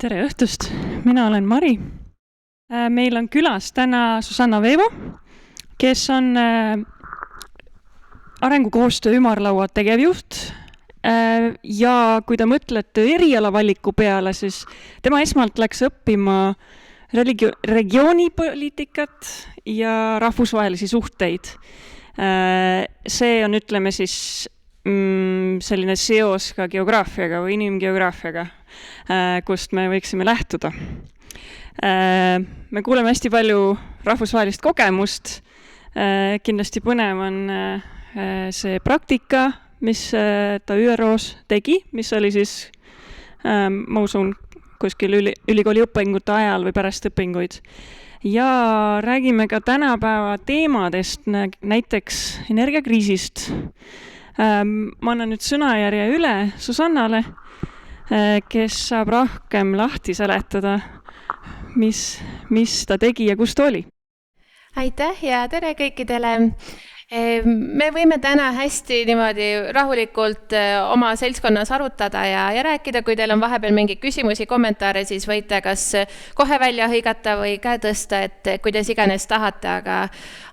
Tere õhtust, mina olen Mari. Meil on külas täna Susanna Veevo, kes on arengukoostöö ümarlaua tegevjuht. Ja kui te mõtlete erialavaliku peale, siis tema esmalt läks õppima regioonipoliitikat ja rahvusvahelisi suhteid. See on, ütleme siis, selline seos ka geograafiaga või inimgeograafiaga, kust me võiksime lähtuda. Me kuuleme hästi palju rahvusvahelist kogemust. Kindlasti põnev on see praktika, mis ta ÜROs tegi, mis oli siis, ma usun, kuskil ülikooli õpingute ajal või pärast õpinguid. Ja räägime ka tänapäeva teemadest, näiteks energiakriisist. Ma annan nüüd sõnajärje üle Susannale, kes saab rohkem lahti seletada, mis ta tegi ja kus ta oli. Aitäh ja tere kõikidele! Me võime täna hästi niimoodi rahulikult oma seltskonnas arutada ja rääkida, kui teil on vahepeal mingeid küsimusi, kommentaare, siis võite kas kohe välja hõigata või käe tõsta, et kuidas iganes tahate,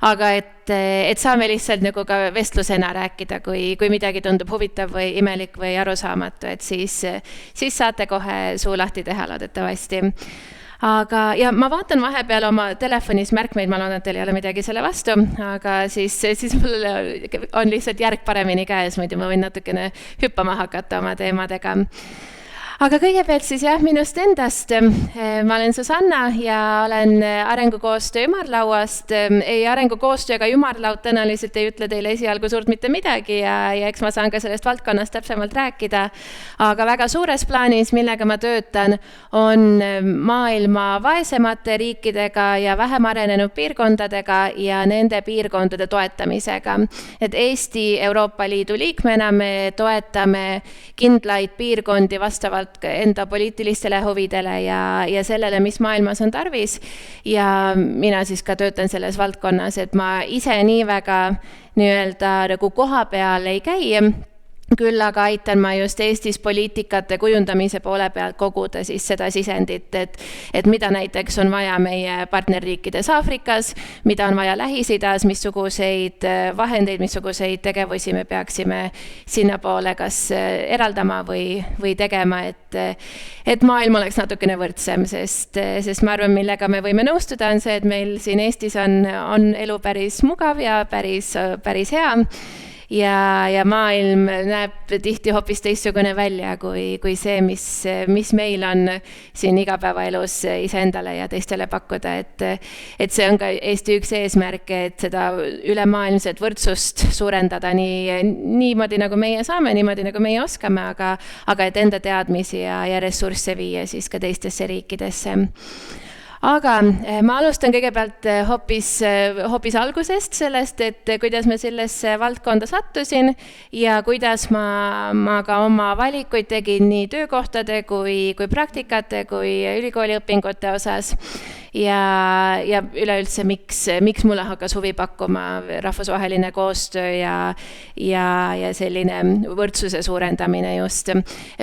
aga et saame lihtsalt nagu ka vestlusena rääkida, kui midagi tundub huvitav või imelik või arusaamatu, et siis saate kohe suu lahti teha loodetavasti. Ja ma vaatan vahepeal oma telefonis märkmeid, ma loodan, et teil ei ole midagi selle vastu, aga siis mul on lihtsalt järg paremini käes, muidu ma võin natukene hüppama hakata oma teemadega. Aga kõigepealt siis minust endast. Ma olen Susanna ja olen arengukoostöö ümarlauast. Ei arengukoostöö ega ümarlaud tõenäoliselt ei ütle teile esialgu suurt mitte midagi ja eks ma saan ka sellest valdkonnast täpsemalt rääkida. Aga väga suures plaanis, millega ma töötan, on maailma vaesemate riikidega ja vähem arenenud piirkondadega ja nende piirkondade toetamisega. Et Eesti Euroopa Liidu liikmena me toetame kindlaid piirkondi vastavalt enda poliitilistele huvidele ja sellele, mis maailmas on tarvis. Ja mina siis ka töötan selles valdkonnas, et ma ise nii väga nagu koha peal ei käi. Küll aga aitan ma just Eestis poliitikate kujundamise poole pealt koguda siis seda sisendit, et mida näiteks on vaja meie partnerriikides Aafrikas, mida on vaja Lähis-Idas, missuguseid vahendeid, missuguseid tegevusi me peaksime sinna poole kas eraldama või tegema, et maailm oleks natukene võrdsem, sest ma arvan, millega me võime nõustuda, on see, et meil siin Eestis on elu päris mugav ja päris hea. Ja maailm näeb tihti hoopis teistsugune välja kui see, mis meil on siin igapäevaelus iseendale ja teistele pakkuda. Et see on ka Eesti üks eesmärk, et seda ülemaailmset võrdsust suurendada niimoodi, nagu meie saame, niimoodi, nagu meie oskame, aga et enda teadmisi ja ressursse viia siis ka teistesse riikidesse. Aga ma alustan kõigepealt hoopis algusest sellest, et kuidas ma sellesse valdkonda sattusin ja kuidas ma ka oma valikuid tegin nii töökohtade kui praktikate kui ülikooliõpingute osas. Ja üleüldse, miks mulle hakkas huvi pakkuma rahvusvaheline koostöö ja selline võrdsuse suurendamine just.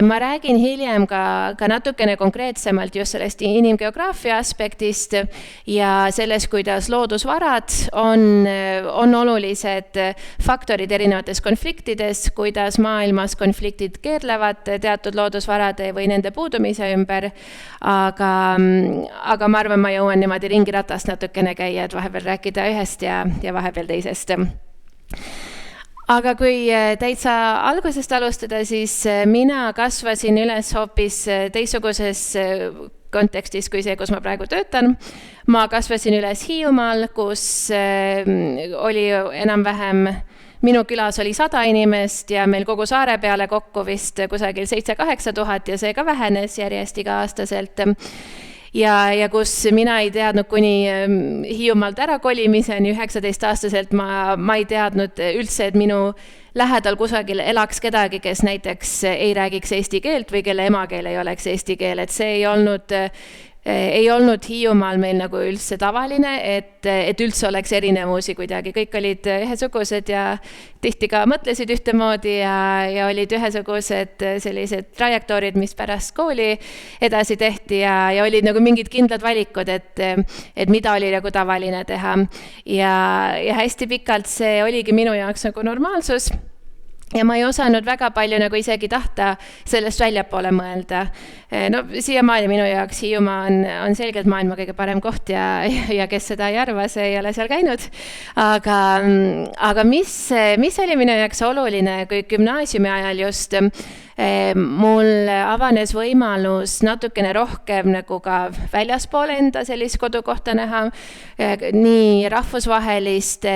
Ma räägin hiljem ka natukene konkreetsemalt just sellest inimgeograafia aspektist ja sellest, kuidas loodusvarad on olulised faktorid erinevates konfliktides, kuidas maailmas konfliktid keerlevad teatud loodusvarade või nende puudumise ümber, aga ma arvan, ma jõuan niimoodi ringiratast natukene käia, et vahepeal rääkida ühest ja vahepeal teisest. Aga kui täitsa algusest alustada, siis mina kasvasin üles hoopis teistsuguses kontekstis kui see, kus ma praegu töötan. Ma kasvasin üles Hiiumaal, kus oli enam-vähem minu külas oli 100 inimest ja meil kogu saare peale kokku vist kusagil 7-8 tuhat ja see ka vähenes järjest iga-aastaselt. Ja kus mina ei teadnud kuni Hiiumaalt ära kolimiseni 19-aastaselt, ma ei teadnud üldse, et minu lähedal kusagil elaks kedagi, kes näiteks ei räägiks eesti keelt või kelle emakeel ei oleks eesti keel, et see ei olnud ei olnud Hiiumaal meil nagu üldse tavaline, et üldse oleks erinevusi kuidagi. Kõik olid ühesugused ja tihti ka mõtlesid ühtemoodi ja olid ühesugused sellised trajektoorid, mis pärast kooli edasi tehti ja olid nagu mingid kindlad valikud, et mida oli nagu tavaline teha. Ja hästi pikalt see oligi minu jaoks nagu normaalsus. Ja ma ei osanud väga palju nagu isegi tahta sellest väljapoole mõelda. No siiamaani minu jaoks Hiiumaa on selgelt maailma kõige parem koht ja kes seda ei arva, see ei ole seal käinud. Aga mis oli minu jaoks oluline, kui gümnaasiumi ajal just mul avanes võimalus natukene rohkem nagu ka väljaspool enda sellist kodukohta näha, nii rahvusvaheliste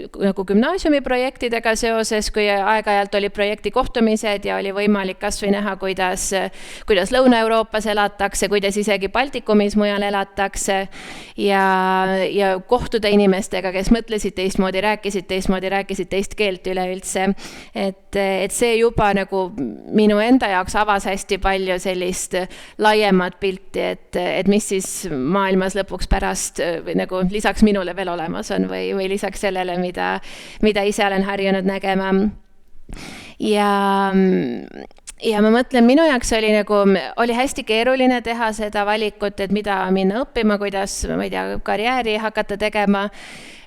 nagu gümnaasiumi projektidega seoses, kui aeg-ajalt oli projekti kohtumised ja oli võimalik kas või näha, kuidas Lõuna-Euroopas elatakse, kuidas isegi Baltikumis mujal elatakse ja kohtuda inimestega, kes mõtlesid teistmoodi, rääkisid teist keelt üleüldse. Et see juba nagu minu enda jaoks avas hästi palju sellist laiemat pilti, et mis siis maailmas lõpuks pärast või nagu lisaks minule veel olemas on või lisaks sellele, mida ise olen harjunud nägema. Ja ma mõtlen, minu jaoks oli hästi keeruline teha seda valikut, et mida minna õppima, kuidas, ma ei tea, karjääri hakata tegema.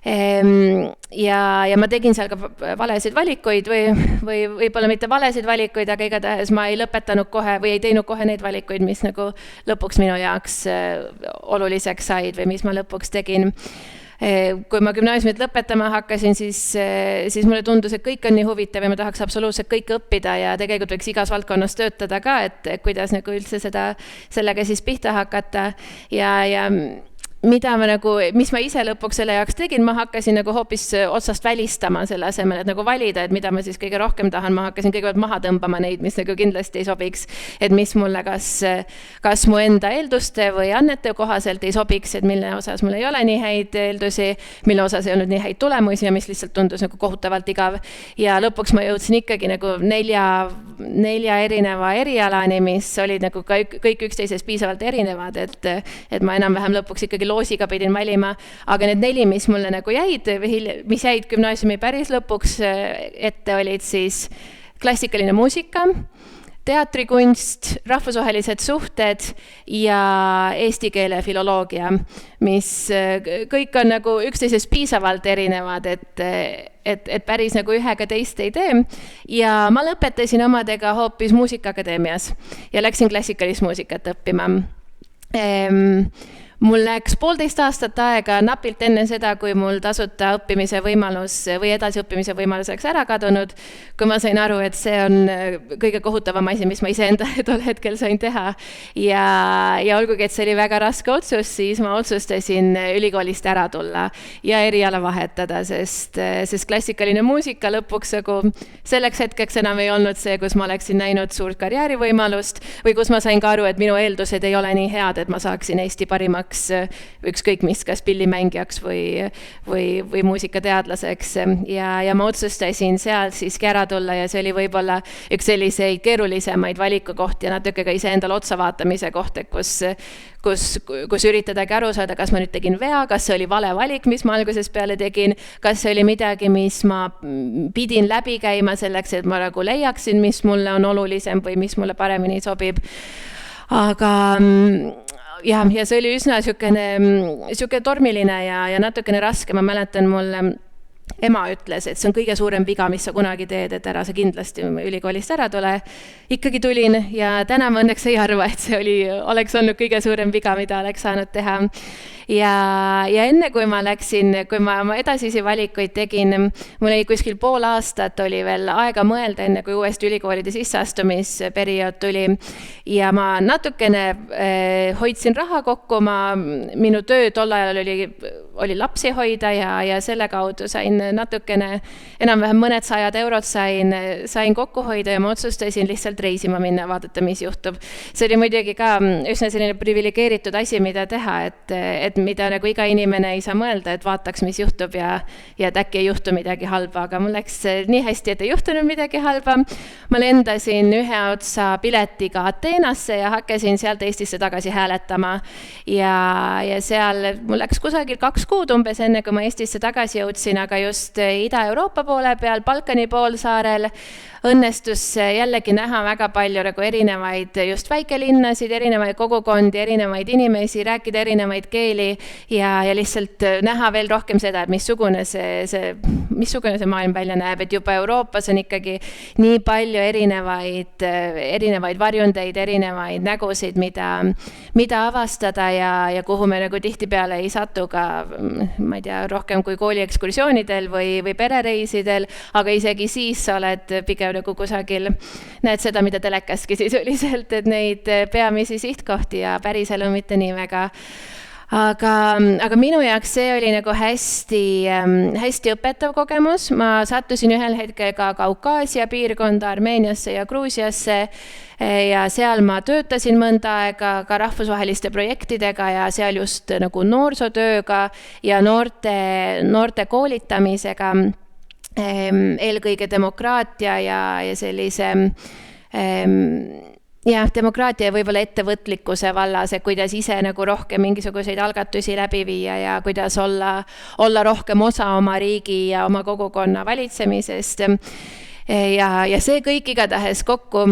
Ja ma tegin seal ka valesid valikuid või võib-olla mitte valesid valikuid, aga igatahes ma ei lõpetanud kohe või ei teinud kohe neid valikuid, mis nagu lõpuks minu jaoks oluliseks said või mis ma lõpuks tegin. Kui ma gümnaasiumit lõpetama hakkasin, siis mulle tundus, et kõik on nii huvitav ja ma tahaks absoluutselt kõik õppida ja tegelikult võiks igas valdkonnas töötada ka, et kuidas nagu üldse sellega siis pihta hakata ja mis ma ise lõpuks selle jaoks tegin, ma hakkasin nagu hoopis otsast välistama selle asemel, et nagu valida, et mida ma siis kõige rohkem tahan, ma hakkasin kõigepealt maha tõmbama neid, mis nagu kindlasti ei sobiks, et mis mulle kas mu enda eelduste või annete kohaselt ei sobiks, et mille osas mul ei ole nii häid eeldusi, mille osas ei olnud nii häid tulemusi ja mis lihtsalt tundus nagu kohutavalt igav. Ja lõpuks ma jõudsin ikkagi nagu nelja erineva erialani, mis olid nagu kõik üksteisest piisavalt erinevad, et ma enam-vähem lõpuks ikkagi loosiga pidin valima, aga need 4, mis mulle nagu mis jäid gümnaasiumi päris lõpuks ette, olid siis klassikaline muusika, teatrikunst, rahvusvahelised suhted ja eesti keele filoloogia, mis kõik on nagu üksteisest piisavalt erinevad, et päris nagu ühega teist ei tee. Ja ma lõpetasin omadega hoopis Muusikaakadeemias ja läksin klassikalist muusikat õppima. Mul läks 1,5 aastat aega napilt enne seda, kui mul tasuta õppimise võimalus või edasiõppimise võimalus oleks ära kadunud, kui ma sain aru, et see on kõige kohutavam asi, mis ma iseenda tol hetkel sain teha. Ja olgugi, et see oli väga raske otsus, siis ma otsustasin ülikoolist ära tulla ja eriala vahetada, sest klassikaline muusika lõpuks selleks hetkeks enam ei olnud see, kus ma oleksin näinud suurt karjäärivõimalust või kus ma sain ka aru, et minu eeldused ei ole nii head, et ma saaksin Eesti parimaks ükskõik mis, kas pillimängijaks või muusikateadlaseks ja ma otsustasin sealt siiski ära tulla ja see oli võib-olla üks selliseid keerulisemaid valikukohti ja natuke ka iseendale otsa vaatamise koht, kus üritadagi aru saada, kas ma nüüd tegin vea, kas see oli vale valik, mis ma algusest peale tegin, kas see oli midagi, mis ma pidin läbi käima selleks, et ma nagu leiaksin, mis mulle on olulisem või mis mulle paremini sobib. Aga ja see oli üsna siuke tormiline ja natukene raske. Ma mäletan, mulle ema ütles, et see on kõige suurem viga, mis sa kunagi teed, et ära sa kindlasti ülikoolist ära tule. Ikkagi tulin ja täna ma õnneks ei arva, et see oleks olnud kõige suurem viga, mida oleks saanud teha. Ja enne kui ma oma edasisi valikuid tegin, mul oli kuskil 0,5 aastat oli veel aega mõelda, enne kui uuesti ülikoolide sisseastumisperiood tuli. Ja ma natukene hoidsin raha kokku, minu töö tol ajal oli lapsi hoida ja selle kaudu sain natukene, enam-vähem mõned 100 eurot sain kokku hoida ja ma otsustasin lihtsalt reisima minna, vaadata, mis juhtub. See oli muidugi ka üsna selline privilegeeritud asi, mida teha, et mida nagu iga inimene ei saa mõelda, et vaataks, mis juhtub ja et äkki ei juhtu midagi halba, aga mul läks nii hästi, et ei juhtunud midagi halba. Ma lendasin ühe otsa piletiga Ateenasse ja hakkasin sealt Eestisse tagasi hääletama ja seal mul läks kusagil 2 kuud umbes enne, kui ma Eestisse tagasi jõudsin, aga just Ida-Euroopa poole peal, Balkani poolsaarel õnnestus jällegi näha väga palju nagu erinevaid just väikelinnasid, erinevaid kogukondi, erinevaid inimesi, rääkida erinevaid keeli ja lihtsalt näha veel rohkem seda, et missugune see maailm välja näeb, et juba Euroopas on ikkagi nii palju erinevaid varjundeid, erinevaid nägusid, mida avastada ja kuhu me nagu tihtipeale ei satu ka, ma ei tea, rohkem kui kooliekskursioonidel või perereisidel, aga isegi siis sa oled pigem nagu kusagil, näed seda, mida telekaski sisuliselt, et neid peamisi sihtkohti ja päriselu mitte nii väga. Aga minu jaoks see oli nagu hästi õpetav kogemus. Ma sattusin ühel hetkel ka Kaukaasia piirkonda, Armeeniasse ja Gruusiasse ja seal ma töötasin mõnda aega ka rahvusvaheliste projektidega ja seal just nagu noorsootööga ja noorte koolitamisega, eelkõige demokraatia ja sellise demokraatia ja võib-olla ettevõtlikkuse vallas, et kuidas ise nagu rohkem mingisuguseid algatusi läbi viia ja kuidas olla rohkem osa oma riigi ja oma kogukonna valitsemisest. Ja see kõik igatahes kokku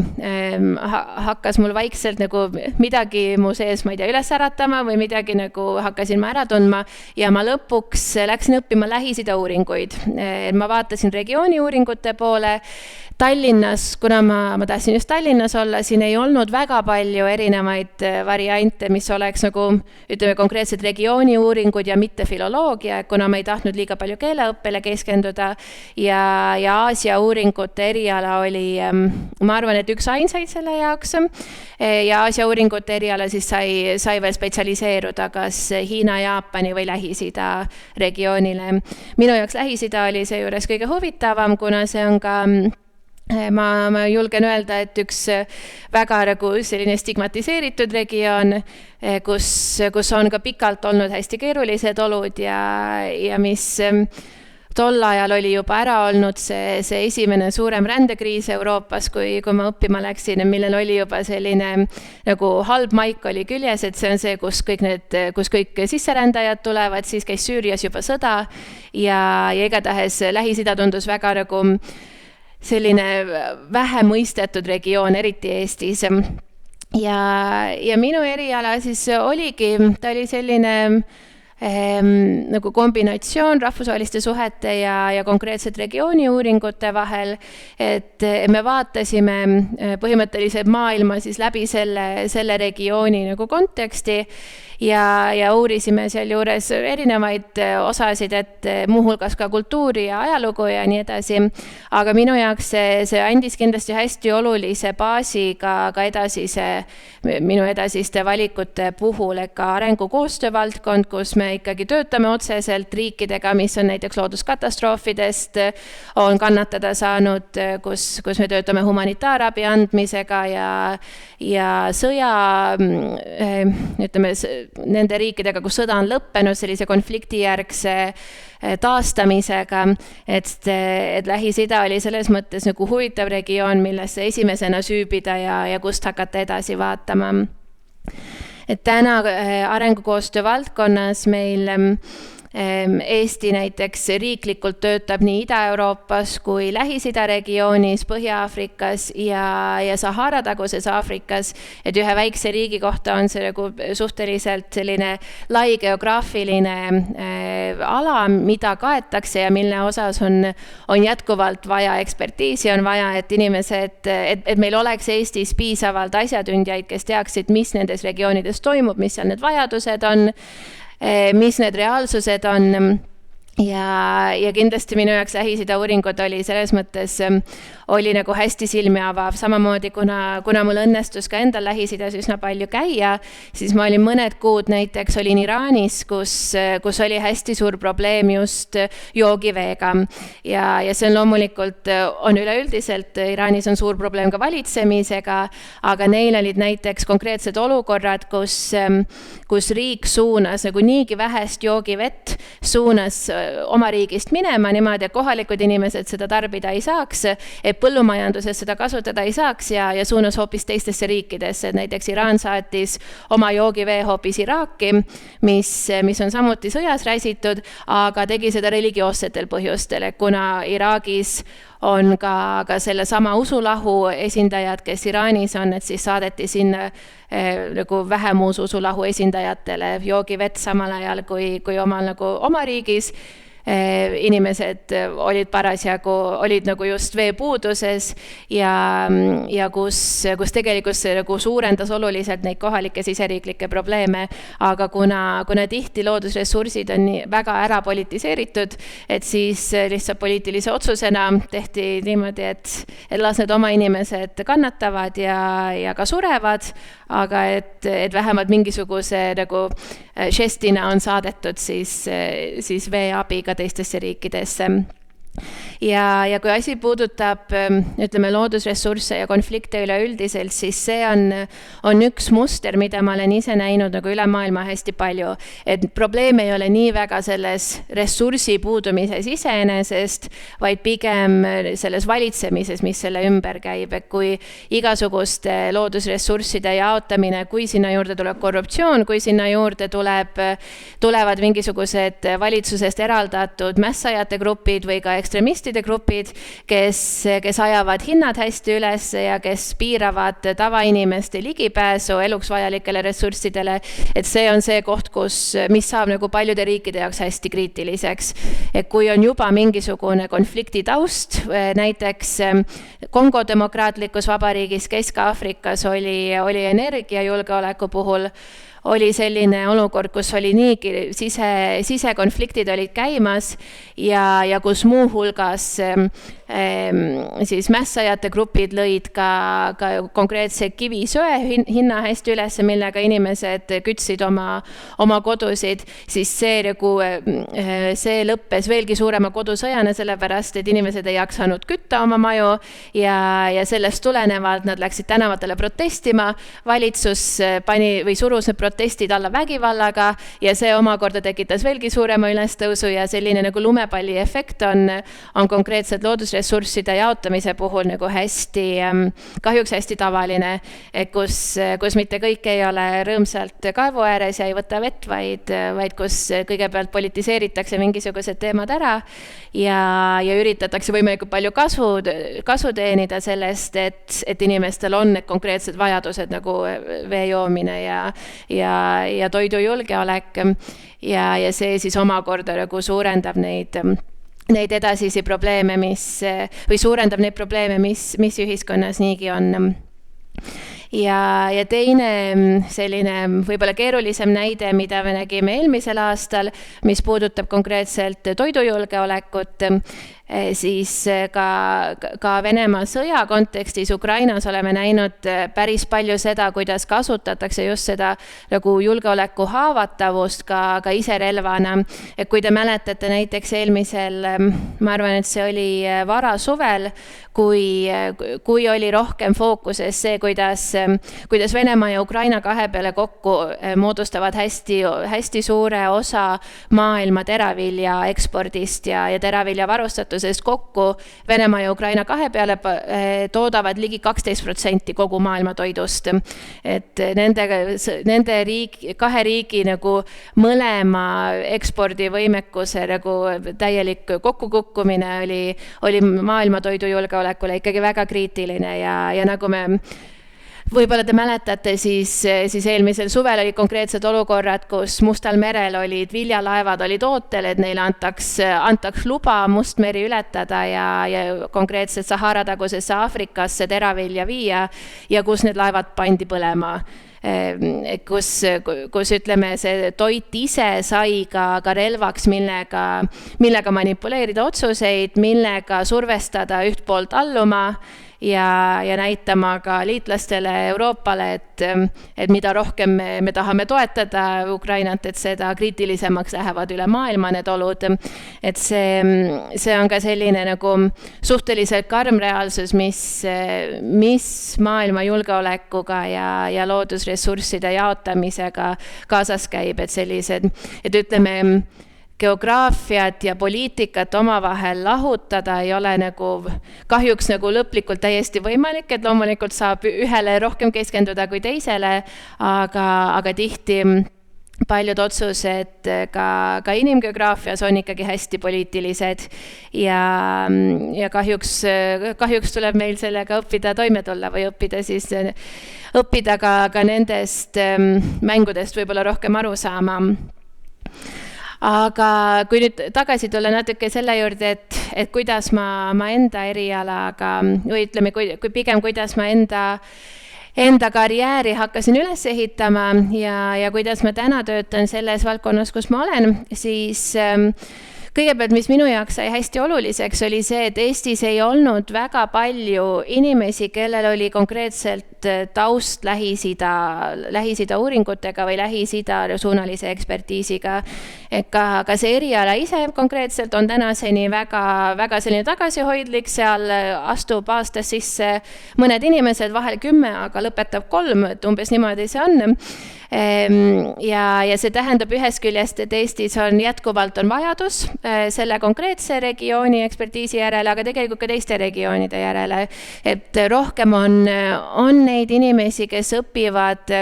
hakkas mul vaikselt nagu midagi mu sees, ma ei tea, üles äratama või midagi nagu hakkasin ma ära tundma ja ma lõpuks läksin õppima Lähis-Ida uuringuid. Ma vaatasin regiooni uuringute poole. Tallinnas, kuna ma tahtsin just Tallinnas olla, siin ei olnud väga palju erinevaid variante, mis oleks nagu, ütleme, konkreetselt regiooni uuringud ja mitte filoloogia, kuna ma ei tahtnud liiga palju keeleõppele keskenduda ja Aasia uuringute eriala oli, ma arvan, et üks ainsaid selle jaoks ja Aasia uuringute eriala siis sai veel spetsialiseeruda kas Hiina, Jaapani või Lähis-Ida regioonile. Minu jaoks Lähis-Ida oli seejuures kõige huvitavam, kuna see on ka ma julgen öelda, et üks väga nagu selline stigmatiseeritud regioon, kus on ka pikalt olnud hästi keerulised olud ja mis tol ajal oli juba ära olnud see esimene suurem rändekriis Euroopas, kui ma õppima läksin, millel oli juba selline nagu halb maik oli küljes, et see on see, kus kõik sisserändajad tulevad, siis käis Süürias juba sõda ja igatahes Lähis-Ida tundus väga nagu selline vähe mõistetud regioon, eriti Eestis. Ja minu eriala siis oligi, ta oli selline nagu kombinatsioon rahvusvaheliste suhete ja konkreetselt regiooni uuringute vahel, et me vaatasime põhimõtteliselt maailma siis läbi selle regiooni nagu konteksti ja uurisime seal juures erinevaid osasid, et muuhulgas ka kultuuri ja ajalugu ja nii edasi. Aga minu jaoks see andis kindlasti hästi olulise baasi ka minu edasiste valikute puhul, ka arengukoostöö valdkond, kus me ikkagi töötame otseselt riikidega, mis on näiteks looduskatastroofidest on kannatada saanud, kus me töötame humanitaarabi andmisega ja sõja, ütleme, nende riikidega, kus sõda on lõppenud, sellise konfliktijärgse taastamisega, et Lähis-Ida oli selles mõttes nagu huvitav regioon, millesse esimesena süübida ja kust hakata edasi vaatama. Et täna arengukoostöö valdkonnas meil Eesti näiteks riiklikult töötab nii Ida-Euroopas kui Lähis-Ida regioonis, Põhja-Aafrikas ja Sahara-taguses Aafrikas, et ühe väikse riigi kohta on see nagu suhteliselt selline lai geograafiline ala, mida kaetakse ja mille osas on jätkuvalt vaja ekspertiisi, on vaja, et inimesed, et meil oleks Eestis piisavalt asjatundjaid, kes teaksid, mis nendes regioonides toimub, mis seal need vajadused on, mis need reaalsused on ja kindlasti minu jaoks Lähis-Ida uuringud oli selles mõttes oli nagu hästi silmi avav. Samamoodi, kuna mul õnnestus ka endal Lähis-Idas üsna palju käia, siis ma olin mõned kuud näiteks olin Iraanis, kus oli hästi suur probleem just joogiveega. Ja see on loomulikult, on üleüldiselt, Iraanis on suur probleem ka valitsemisega, aga neil olid näiteks konkreetsed olukorrad, kus riik suunas nagu niigi vähest joogivett, suunas oma riigist minema niimoodi, et kohalikud inimesed seda tarbida ei saaks, et põllumajanduses seda kasutada ei saaks ja suunas hoopis teistesse riikidesse. Näiteks Iraan saatis oma joogivee hoopis Iraaki, mis on samuti sõjas räsitud, aga tegi seda religioossetel põhjustel, kuna Iraagis on ka selle sama usulahu esindajad, kes Iraanis on, et siis saadeti sinna nagu vähemus usulahu esindajatele joogivett samal ajal kui oma riigis. Inimesed olid parasjagu, olid nagu just veepuuduses ja kus tegelikult see nagu suurendas oluliselt neid kohalikke siseriiklikke probleeme, aga kuna tihti loodusressursid on väga ära politiseeritud, et siis lihtsalt poliitilise otsusena tehti niimoodi, et las need oma inimesed kannatavad ja ka surevad, aga et vähemalt mingisuguse nagu žestina on saadetud siis veeabi ka teistesse riikidesse. Ja kui asi puudutab, ütleme, loodusressursse ja konflikte üleüldiselt, siis see on üks muster, mida ma olen ise näinud nagu üle maailma hästi palju. Et probleem ei ole nii väga selles ressursi puudumises iseenesest, vaid pigem selles valitsemises, mis selle ümber käib. Et kui igasuguste loodusressursside jaotamine, kui sinna juurde tuleb korruptsioon, kui sinna juurde tulevad mingisugused valitsusest eraldatud mässajate grupid või ka ekstremistide grupid, kes ajavad hinnad hästi üles ja kes piiravad tavainimeste ligipääsu eluks vajalikele ressurssidele, et see on see koht, mis saab nagu paljude riikide jaoks hästi kriitiliseks. Et kui on juba mingisugune konflikti taust, näiteks Kongo demokraatlikus vabariigis Kesk-Aafrikas oli energiajulgeoleku puhul oli selline olukord, kus oli niigi sisekonfliktid olid käimas ja kus muuhulgas siis mässajate grupid lõid ka konkreetse kivisöe hinna hästi üles, millega inimesed kütsid oma kodusid, siis see lõppes veelgi suurema kodusõjana, sellepärast, et inimesed ei jaksanud kütta oma maju ja sellest tulenevalt nad läksid tänavatele protestima, valitsus surus need protestid alla vägivallaga ja see omakorda tekitas veelgi suurema ülestõusu ja selline nagu lumepalli efekt on konkreetselt loodusressursside jaotamise puhul nagu kahjuks hästi tavaline, kus mitte kõik ei ole rõõmsalt kaevu ääres ja ei võta vett, vaid kus kõigepealt politiseeritakse mingisugused teemad ära ja üritatakse võimalikult palju kasu teenida sellest, et inimestel on need konkreetsed vajadused nagu vee joomine ja toidujulgeolek ja see siis omakorda nagu suurendab neid edasisi probleeme, suurendab neid probleeme, mis ühiskonnas niigi on. Ja teine selline võib-olla keerulisem näide, mida me nägime eelmisel aastal, mis puudutab konkreetselt toidujulgeolekut, siis ka Venemaa sõja kontekstis Ukrainas oleme näinud päris palju seda, kuidas kasutatakse just seda nagu julgeoleku haavatavust ka iserelvana. Et kui te mäletate näiteks eelmisel, ma arvan, et see oli varasuvel, kui oli rohkem fookuses see, kuidas Venemaa ja Ukraina kahe peale kokku moodustavad hästi suure osa maailma teravilja ekspordist ja teravilja varustatusest kokku. Venemaa ja Ukraina kahe peale toodavad ligi 12% kogu maailma toidust. Et nende kahe riigi nagu mõlema ekspordivõimekuse nagu täielik kokkukukkumine oli maailma toidujulgeolekule ikkagi väga kriitiline ja nagu me võib-olla te mäletate, siis eelmisel suvel olid konkreetsed olukorrad, kus Mustal merel olid viljalaevad olid ootel, et neile antaks luba Mustmeri ületada ja konkreetselt Sahara tagusesse Aafrikasse teravilja viia ja kus need laevad pandi põlema. kus ütleme, see toit ise sai ka relvaks, millega manipuleerida otsuseid, millega survestada üht poolt alluma ja näitama ka liitlastele Euroopale, et mida rohkem me tahame toetada Ukrainat, et seda kriitilisemaks lähevad üle maailma need olud. Et see on ka selline nagu suhteliselt karm reaalsus, mis maailma julgeolekuga ja loodusressursside jaotamisega kaasas käib, et sellised, et ütleme, geograafiat ja poliitikat omavahel lahutada ei ole kahjuks lõplikult täiesti võimalik, et loomulikult saab ühele rohkem keskenduda kui teisele, aga tihti paljud otsused ka inimgeograafias on ikkagi hästi poliitilised ja kahjuks tuleb meil sellega õppida toime tulla või õppida ka nendest mängudest võib-olla rohkem aru saama. Aga kui nüüd tagasi tulla natuke selle juurde, et kuidas ma enda erialaga, või ütleme, pigem kuidas ma enda karjääri hakkasin üles ehitama ja kuidas ma täna töötan selles valdkonnas, kus ma olen, siis kõigepealt, mis minu jaoks sai hästi oluliseks, oli see, et Eestis ei olnud väga palju inimesi, kellel oli konkreetselt taust Lähis-Ida uuringutega või Lähis-Ida suunalise ekspertiisiga. Ka see eriala ise konkreetselt on tänaseni väga selline tagasihoidlik, seal astub aastas sisse mõned inimesed, vahel 10, aga lõpetab 3, et umbes niimoodi see on. Ja see tähendab ühest küljest, et Eestis on jätkuvalt vajadus selle konkreetse regiooni ekspertiisi järele, aga tegelikult ka teiste regioonide järele, et rohkem on neid inimesi, kes õpivad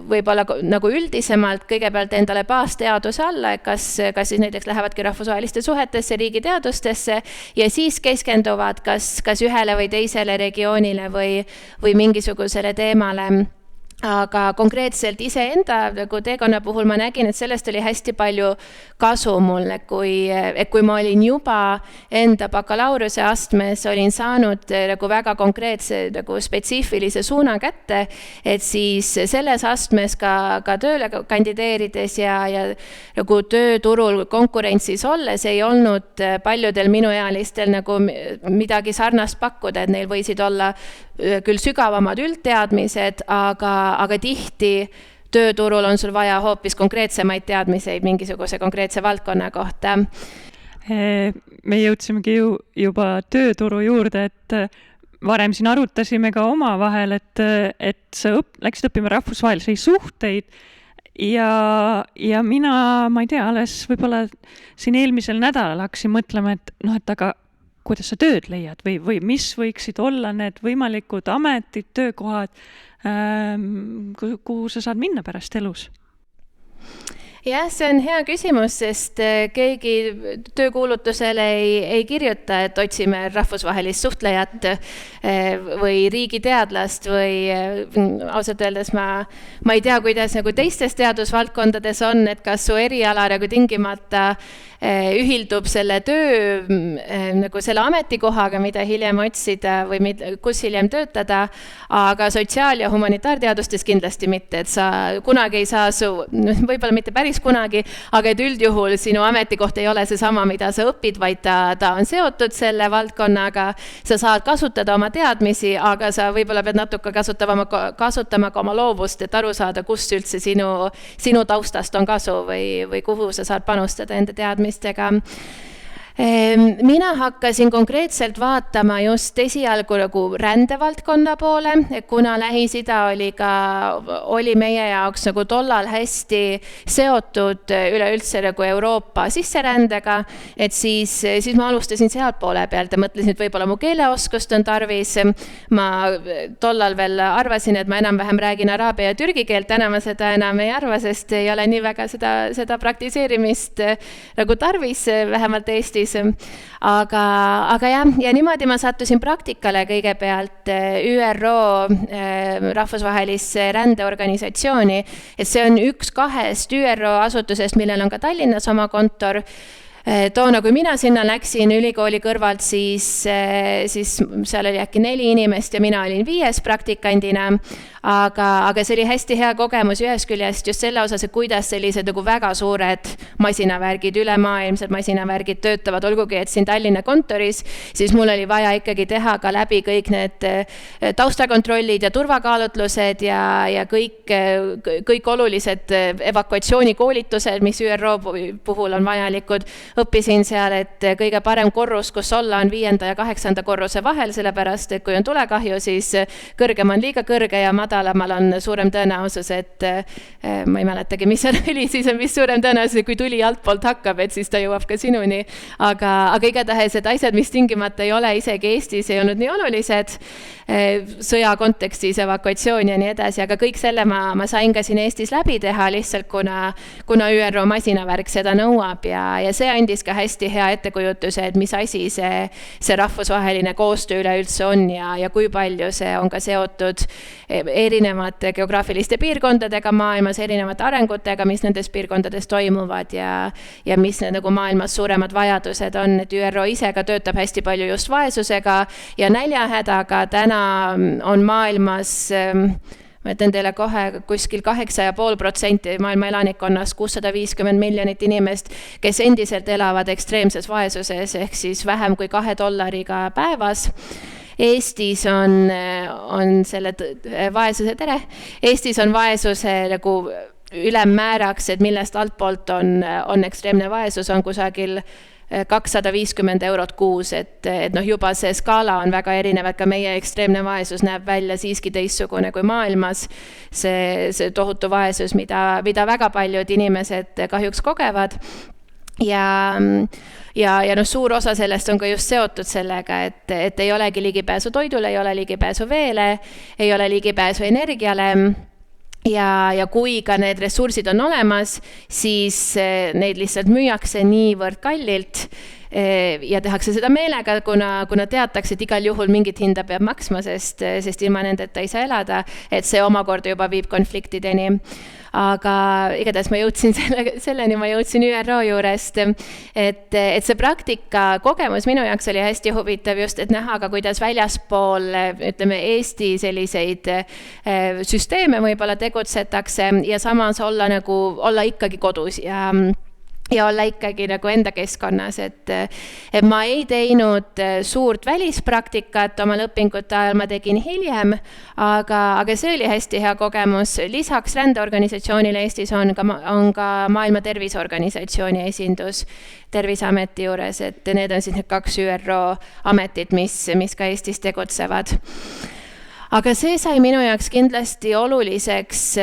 võib-olla nagu üldisemalt kõigepealt endale baasteaduse alla, kas siis näiteks lähevadki rahvusvaheliste suhetesse, riigiteadustesse ja siis keskenduvad kas ühele või teisele regioonile või mingisugusele teemale. Aga konkreetselt iseenda teekonna puhul ma nägin, et sellest oli hästi palju kasu mulle, kui ma olin juba enda bakalaureuse astmes, olin saanud väga konkreetse spetsiifilise suuna kätte, et siis selles astmes ka tööle kandideerides ja tööturul konkurentsis olles ei olnud paljudel minuealistel midagi sarnast pakkuda, et neil võisid olla küll sügavamad üldteadmised, aga tihti tööturul on sul vaja hoopis konkreetsemaid teadmiseid mingisuguse konkreetse valdkonna kohta. Me jõudsimegi juba tööturu juurde, et varem siin arutasime ka omavahel, et sa läksid õppima rahvusvahelisi suhteid ja mina ei tea, alles võib-olla siin eelmisel nädalal hakkasin mõtlema, et aga kuidas sa tööd leiad või mis võiksid olla need võimalikud ametid, töökohad, kuhu sa saad minna pärast elus? Jah, see on hea küsimus, sest keegi töökuulutusele ei kirjuta, et otsime rahvusvahelist suhtlejat või riigiteadlast või ausalt öeldes ma ei tea, kuidas teistes teadusvaldkondades on, et kas su eriala tingimata ühildub selle töö selle ametikohaga, mida hiljem otsida või kus hiljem töötada, aga sotsiaal- ja humanitaarteadustes kindlasti mitte, et sa kunagi ei saa võib-olla mitte päris kunagi, aga et üldjuhul sinu ametikoht ei ole seesama, mida sa õpid, vaid ta on seotud selle valdkonnaga, sa saad kasutada oma teadmisi, aga sa võib-olla pead natuke kasutama ka oma loovust, et aru saada, kus üldse sinu taustast on kasu või kuhu sa saad panustada enda teadmistega. Mina hakkasin konkreetselt vaatama just esialgu rändevaldkonna poole, kuna Lähis-Ida oli meie jaoks tollal hästi seotud üleüldse Euroopa sisserändega, et siis ma alustasin sealt poole pealt ja mõtlesin, et võib-olla mu keeleoskust on tarvis. Ma tollal veel arvasin, et ma enam-vähem räägin araabia ja türgi keelt, täna ma seda enam ei arva, sest ei ole nii väga seda praktiseerimist tarvis, vähemalt Eestis. Aga jah, ja niimoodi ma sattusin praktikale kõigepealt ÜRO rahvusvahelisse rändeorganisatsiooni, et see on üks 2 ÜRO asutusest, millel on ka Tallinnas oma kontor. Toona, kui mina sinna läksin ülikooli kõrvalt, siis seal oli äkki 4 inimest ja mina olin 5. praktikandina, aga see oli hästi hea kogemus ühest küljest just selle osas, et kuidas sellised nagu väga suured masinavärgid, ülemaailmsed masinavärgid töötavad, olgugi et siin Tallinna kontoris, siis mul oli vaja ikkagi teha ka läbi kõik need taustakontrollid ja turvakaalutlused ja kõik olulised evakuatsioonikoolitused, mis ÜRO puhul on vajalikud. Õppisin seal, et kõige parem korrus, kus olla, on 5. ja 8. korruse vahel, sellepärast, et kui on tulekahju, siis kõrgem on liiga kõrge ja madalamal on suurem tõenäosus, et ma ei mäletagi, mis see oli, siis on vist suurem tõenäosus, kui tuli altpoolt hakkab, et siis ta jõuab ka sinuni. Aga igatahes, et asjad, mis tingimata ei ole isegi Eestis, ei olnud nii olulised, sõja kontekstis, evakuatsioon ja nii edasi, aga kõik selle ma sain ka siin Eestis läbi teha lihtsalt, kuna ÜRO masinavärk seda nõuab ja see andis ka hästi hea ettekujutuse, et mis asi see rahvusvaheline koostöö üleüldse on ja kui palju see on ka seotud erinevate geograafiliste piirkondadega maailmas, erinevate arengutega, mis nendes piirkondades toimuvad ja mis need nagu maailmas suuremad vajadused on, et ÜRO ise ka töötab hästi palju just vaesusega ja näljahädaga. Täna on maailmas, ma ütlen teile kohe, kuskil 8,5% maailma elanikkonnast, 650 miljonit inimest, kes endiselt elavad ekstreemses vaesuses, ehk siis vähem kui $2 päevas. Eestis on selle vaesuse, Eestis on vaesuse nagu ülemmääraks, et millest altpoolt on ekstreemne vaesus, on kusagil 250 eurot kuus, et juba see skaala on väga erinev, et ka meie ekstreemne vaesus näeb välja siiski teistsugune kui maailmas. See tohutu vaesus, mida väga paljud inimesed kahjuks kogevad. Ja suur osa sellest on ka just seotud sellega, et ei olegi ligipääsu toidule, ei ole ligipääsu veele, ei ole ligipääsu energiale. Ja kui ka need ressursid on olemas, siis neid lihtsalt müüakse niivõrd kallilt ja tehakse seda meelega, kuna teatakse, et igal juhul mingit hinda peab maksma, sest ilma nendeta ei saa elada, et see omakorda juba viib konfliktideni. Aga igatahes ma jõudsin selleni, ma jõudsin ÜRO juurest, et see praktika kogemus minu jaoks oli hästi huvitav just, et näha ka, kuidas väljaspool, ütleme, Eesti selliseid süsteeme võib-olla tegutsetakse ja samas olla ikkagi kodus ja olla ikkagi nagu enda keskkonnas, et ma ei teinud suurt välispraktikat oma õpingute ajal, ma tegin hiljem, aga see oli hästi hea kogemus. Lisaks rändeorganisatsioonile Eestis on ka Maailma Terviseorganisatsiooni esindus Terviseameti juures, et need on siis need 2 ÜRO ametit, mis ka Eestis tegutsevad. Aga see sai minu jaoks kindlasti oluliseks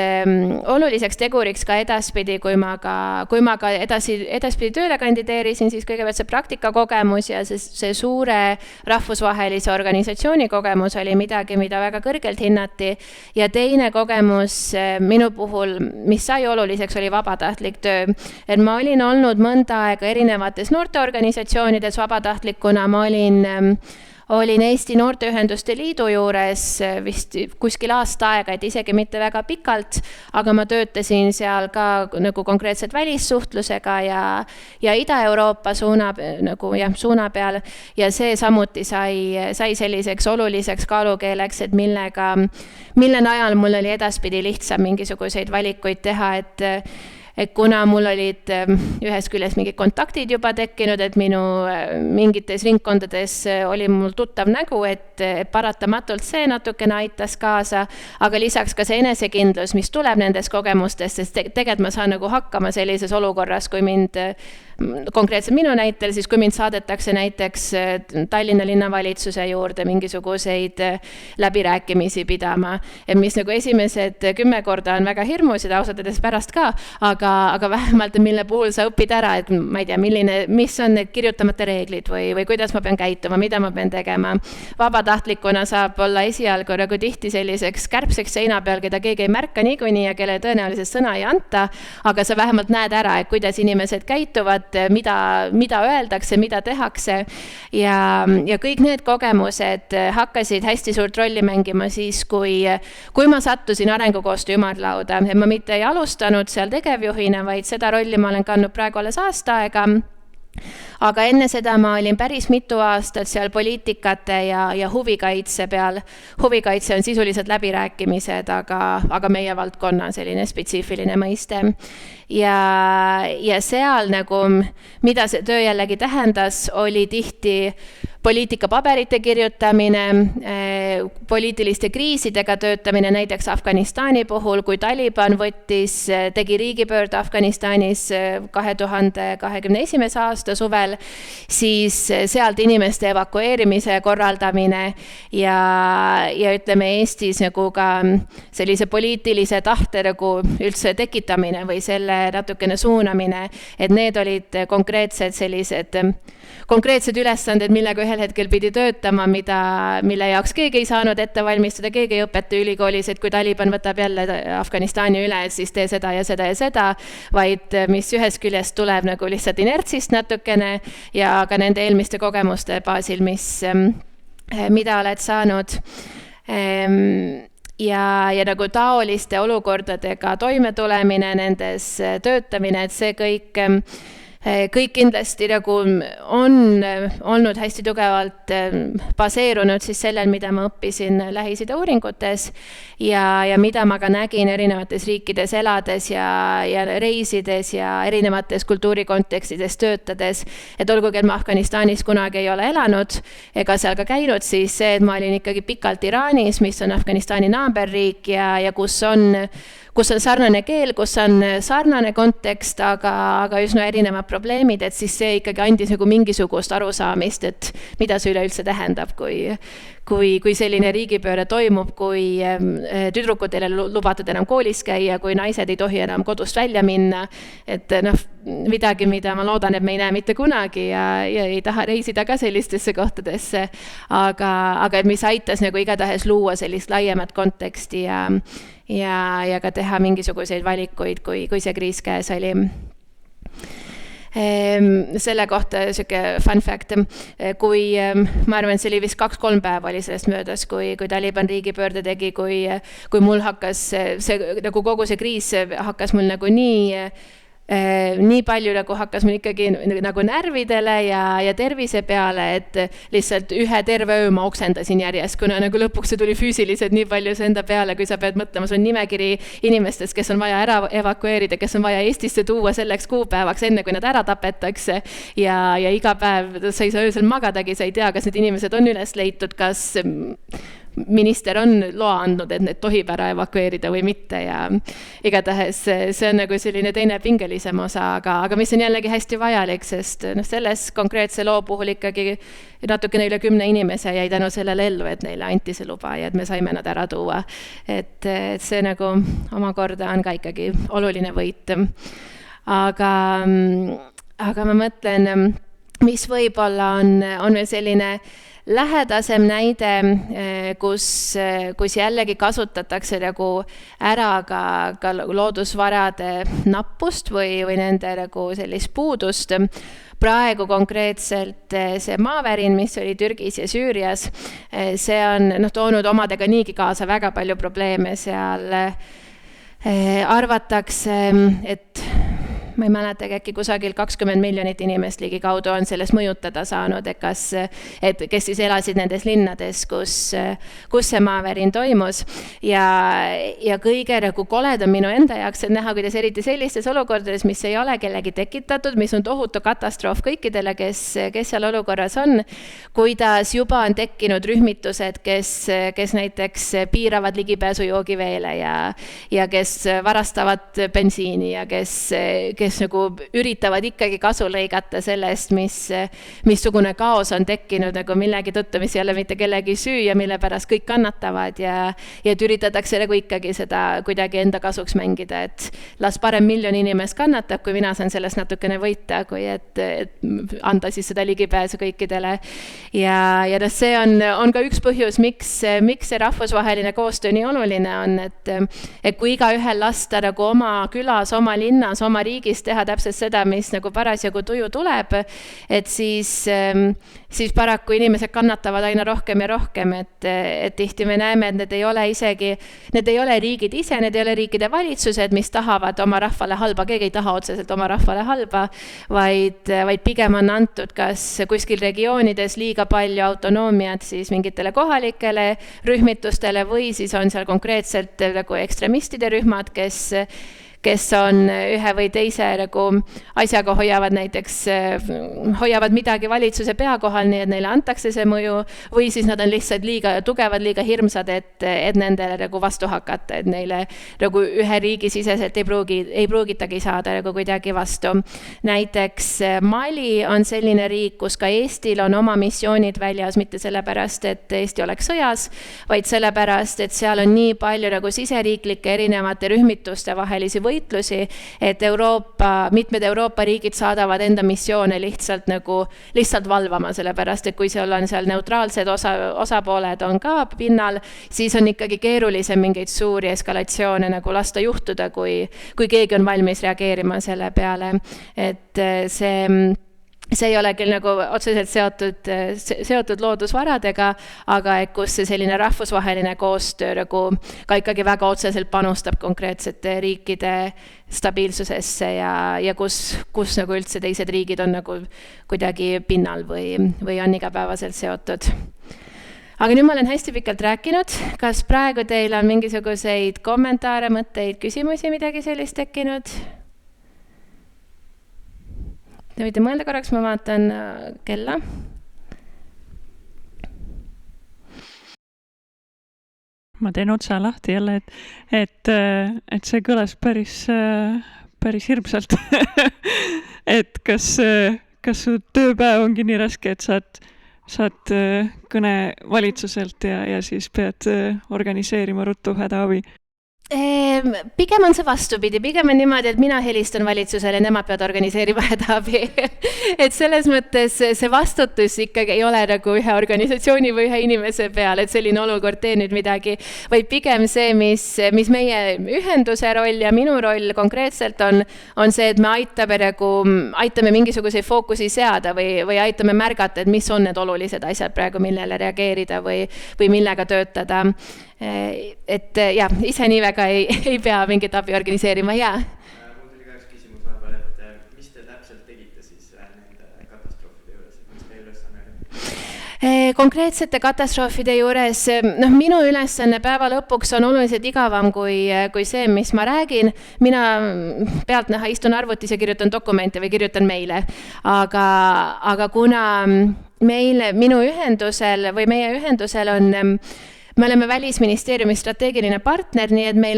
teguriks ka edaspidi, kui ma ka edaspidi tööle kandideerisin, siis kõigepealt see praktikakogemus ja see suure rahvusvahelise organisatsiooni kogemus oli midagi, mida väga kõrgelt hinnati. Ja teine kogemus minu puhul, mis sai oluliseks, oli vabatahtlik töö. Et ma olin olnud mõnda aega erinevates noorteorganisatsioonides vabatahtlikuna, ma olin Eesti Noorteühenduste Liidu juures vist kuskil aasta aega, et isegi mitte väga pikalt, aga ma töötasin seal ka nagu konkreetselt välissuhtlusega ja Ida-Euroopa suuna peal ja see samuti sai selliseks oluliseks kaalukeeleks, et mille najal mul oli edaspidi lihtsam mingisuguseid valikuid teha, et kuna mul olid ühest küljest mingid kontaktid juba tekkinud, et minu mingites ringkondades oli mul tuttav nägu, et paratamatult see natukene aitas kaasa, aga lisaks ka see enesekindlus, mis tuleb nendest kogemustest, sest tegelikult ma saan nagu hakkama sellises olukorras, kui konkreetselt minu näitel, siis kui mind saadetakse näiteks Tallinna linnavalitsuse juurde mingisuguseid läbirääkimisi pidama, mis nagu esimesed 10 korda on väga hirmus ja ausalt öeldes pärast ka, aga vähemalt, mille puhul sa õpid ära, et ma ei tea, mis on need kirjutamata reeglid või kuidas ma pean käituma, mida ma pean tegema. Vabatahtlikuna saab olla esialgu nagu tihti selliseks kärbseks seina peal, keda keegi ei märka niikuinii ja kelle tõenäoliselt sõna ei anta, aga sa vähemalt näed ära, et kuidas inimesed käituvad, mida öeldakse, mida tehakse ja kõik need kogemused hakkasid hästi suurt rolli mängima siis, kui ma sattusin arengukoostöö ümarlauda. Ma mitte ei alustanud seal tegevjuhina, vaid seda rolli ma olen kandnud praegu alles aasta aega. aga enne seda ma olin päris mitu aastat seal poliitikate ja huvikaitse peal. Huvikaitse on sisuliselt läbirääkimised, aga meie valdkonna selline spetsiifiline mõiste. Ja seal nagu, mida see töö jällegi tähendas, oli tihti poliitikapaberite kirjutamine, poliitiliste kriisidega töötamine, näiteks Afganistani puhul, kui Taliban tegi riigipöörde Afganistanis 2021. aasta suvel, siis sealt inimeste evakueerimise korraldamine ja ütleme Eestis nagu ka sellise poliitilise tahte nagu üldse tekitamine või selle natukene suunamine, et need olid konkreetsed ülesanded, millega ühel hetkel pidi töötama, mille jaoks keegi ei saanud ette valmistada, keegi ei õpeta ülikoolis, et kui Taliban võtab jälle Afganistani üle, siis tee seda ja seda ja seda, vaid mis ühest küljest tuleb nagu lihtsalt inertsist natukene ja ka nende eelmiste kogemuste baasil, mida oled saanud. Ja nagu taoliste olukordadega toimetulemine, nendes töötamine, et see kõik kindlasti nagu on olnud hästi tugevalt baseerunud siis sellel, mida ma õppisin Lähis-Ida uuringutes ja mida ma ka nägin erinevates riikides elades ja reisides ja erinevates kultuurikontekstides töötades. Et olgugi, et ma Afganistanis kunagi ei ole elanud ega seal ka käinud, siis see, et ma olin ikkagi pikalt Iraanis, mis on Afganistani naaberriik ja kus on sarnane keel, kus on sarnane kontekst, aga üsna erinevad probleemid, et siis see ikkagi andis nagu mingisugust arusaamist, et mida see üleüldse tähendab, kui selline riigipööre toimub, kui tüdrukud ei lubatud enam koolis käia, kui naised ei tohi enam kodust välja minna, et midagi, mida ma loodan, et me ei näe mitte kunagi ja ei taha reisida ka sellistesse kohtadesse, aga mis aitas nagu igatahes luua sellist laiemat konteksti ja ka teha mingisuguseid valikuid, kui see kriis käes oli. Selle kohta siuke fun fact, kui ma arvan, see oli vist 2-3 päeva oli sellest möödas, kui Taliban riigipöörde tegi, kui mul hakkas nagu kogu see kriis hakkas mul nagu nii palju nagu hakkas mul ikkagi nagu närvidele ja tervise peale, et lihtsalt ühe terve öö ma oksendasin järjest, kuna nagu lõpuks see tuli füüsiliselt nii palju see enda peale, kui sa pead mõtlema, see on nimekiri inimestest, kes on vaja ära evakueerida, kes on vaja Eestisse tuua selleks kuupäevaks, enne kui nad ära tapetakse ja iga päev sa ei saa öösel magadagi, sa ei tea, kas need inimesed on üles leitud, kas minister on loa andnud, et need tohib ära evakueerida või mitte ja igatahes see on nagu selline teine pingelisem osa, aga mis on jällegi hästi vajalik, sest selles konkreetse loo puhul ikkagi natukene üle 10 inimese jäi tänu sellele ellu, et neile anti see luba ja et me saime nad ära tuua. Et see nagu omakorda on ka ikkagi oluline võit. Aga ma mõtlen, mis võib-olla on veel selline lähedasem näide, kus jällegi kasutatakse nagu ära ka loodusvarade nappust või nende nagu sellist puudust. Praegu konkreetselt see maavärin, mis oli Türgis ja Süürias, see on toonud omadega niigi kaasa väga palju probleeme seal. Arvatakse, et ma ei mäletagi, äkki kusagil 20 miljonit inimest ligi kaudu on sellest mõjutada saanud, et kes siis elasid nendes linnades, kus see maavärin toimus. Ja kõige nagu koledam minu enda jaoks on näha, kuidas eriti sellistes olukordades, mis ei ole kellegi tekitatud, mis on tohutu katastroof kõikidele, kes seal olukorras on, kuidas juba on tekkinud rühmitused, kes näiteks piiravad ligipääsu joogiveele ja kes varastavad bensiini ja kes nagu üritavad ikkagi kasu lõigata sellest, missugune kaos on tekkinud nagu millegi tõttu, mis ei ole mitte kellegi süü ja mille pärast kõik kannatavad ja et üritatakse nagu ikkagi seda kuidagi enda kasuks mängida, et las parem 1 miljon inimest kannatab, kui mina saan sellest natukene võita, kui et anda siis seda ligipääsu kõikidele. Ja see on ka üks põhjus, miks see rahvusvaheline koostöö nii oluline on, et kui igaühel lasta nagu oma külas, oma linnas, oma riigis riigis teha täpselt seda, mis nagu parasjagu tuju tuleb, et siis paraku inimesed kannatavad aina rohkem ja rohkem, et tihti me näeme, et need ei ole riigid ise, need ei ole riikide valitsused, mis tahavad oma rahvale halba, keegi ei taha otseselt oma rahvale halba, vaid pigem on antud kas kuskil regioonides liiga palju autonoomiat siis mingitele kohalikele rühmitustele või siis on seal konkreetselt nagu ekstremistide rühmad, kes on ühe või teise nagu asjaga hoiavad midagi valitsuse pea kohal, nii et neile antakse see mõju, või siis nad on lihtsalt liiga tugevad, liiga hirmsad, et nendele nagu vastu hakata, et neile nagu ühe riigi siseselt ei pruugitagi saada nagu kuidagi vastu. Näiteks Mali on selline riik, kus ka Eestil on oma missioonid väljas, mitte sellepärast, et Eesti oleks sõjas, vaid sellepärast, et seal on nii palju nagu siseriiklike erinevate rühmituste vahelisi võitlusi, et mitmed Euroopa riigid saadavad enda missioone lihtsalt valvama, sellepärast, et kui seal on seal neutraalsed osapooled on ka pinnal, siis on ikkagi keerulisem mingeid suuri eskalatsioone nagu lasta juhtuda, kui keegi on valmis reageerima selle peale, et see ei ole küll nagu otseselt seotud loodusvaradega, aga kus see selline rahvusvaheline koostöö nagu ka ikkagi väga otseselt panustab konkreetsete riikide stabiilsusesse ja kus nagu üldse teised riigid on nagu kuidagi pinnal või on igapäevaselt seotud. Aga nüüd ma olen hästi pikalt rääkinud. Kas praegu teil on mingisuguseid kommentaare, mõtteid, küsimusi, midagi sellist tekkinud? Te võite mõelda korraks, ma vaatan kella. Ma teen otsa lahti jälle, et see kõlas päris hirmsalt. Et kas su tööpäev ongi nii raske, et saad kõne valitsuselt ja siis pead organiseerima ruttu hädaabi? Pigem on see vastupidi, pigem on niimoodi, et mina helistan valitsusele ja nemad peavad organiseerima hädaabi. Et selles mõttes see vastutus ikkagi ei ole nagu ühe organisatsiooni või ühe inimese peal, et selline olukord tee nüüd midagi, vaid pigem see, mis meie ühenduse roll ja minu roll konkreetselt on see, et me aitame mingisuguseid fookusi seada või aitame märgata, et mis on need olulised asjad praegu, millele reageerida või millega töötada. Et jah, ise nii väga ei pea mingit abi organiseerima, jaa. Mul tuli ka üks küsimus vahepeal, et mis te täpselt tegite siis nende katastroofide juures, mis teie ülesanne oli? Konkreetsete katastroofide juures, minu ülesanne päeva lõpuks on oluliselt igavam kui see, mis ma räägin. Mina pealtnäha istun arvutis ja kirjutan dokumente või kirjutan meile, aga kuna meie ühendusel on me oleme Välisministeeriumi strateegiline partner, nii et meil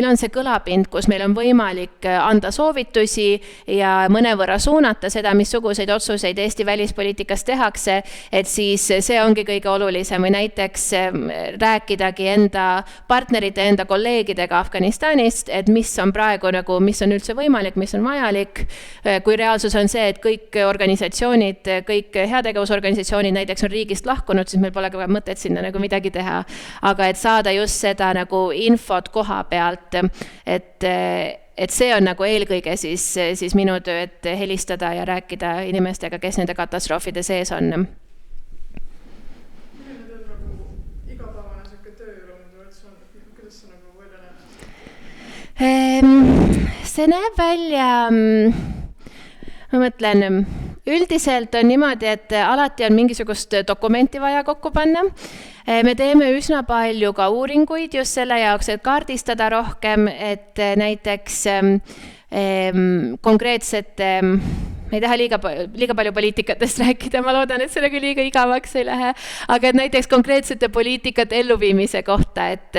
on see kõlapind, kus meil on võimalik anda soovitusi ja mõnevõrra suunata seda, missuguseid otsuseid Eesti välispoliitikas tehakse, et siis see ongi kõige olulisem või näiteks rääkidagi enda partnerite, enda kolleegidega Afganistanist, et mis on praegu mis on üldse võimalik, mis on vajalik, kui reaalsus on see, et kõik organisatsioonid, kõik heategevusorganisatsioonid näiteks on riigist lahkunud, siis meil pole ka mõtet sinna midagi teha, aga et saada just seda nagu infot koha pealt, et see on nagu eelkõige siis minu töö, et helistada ja rääkida inimestega, kes nende katastroofide sees on. Milline teil nagu igapäevane selline tööruum, kuidas see nagu välja näeb? See näeb välja, ma mõtlen, üldiselt on niimoodi, et alati on mingisugust dokumenti vaja kokku panna. Me teeme üsna palju ka uuringuid just selle jaoks, et kaardistada rohkem, et näiteks konkreetsete, ma ei taha liiga palju poliitikatest rääkida, ma loodan, et sellega liiga igavaks ei lähe, aga et näiteks konkreetsete poliitikate elluviimise kohta, et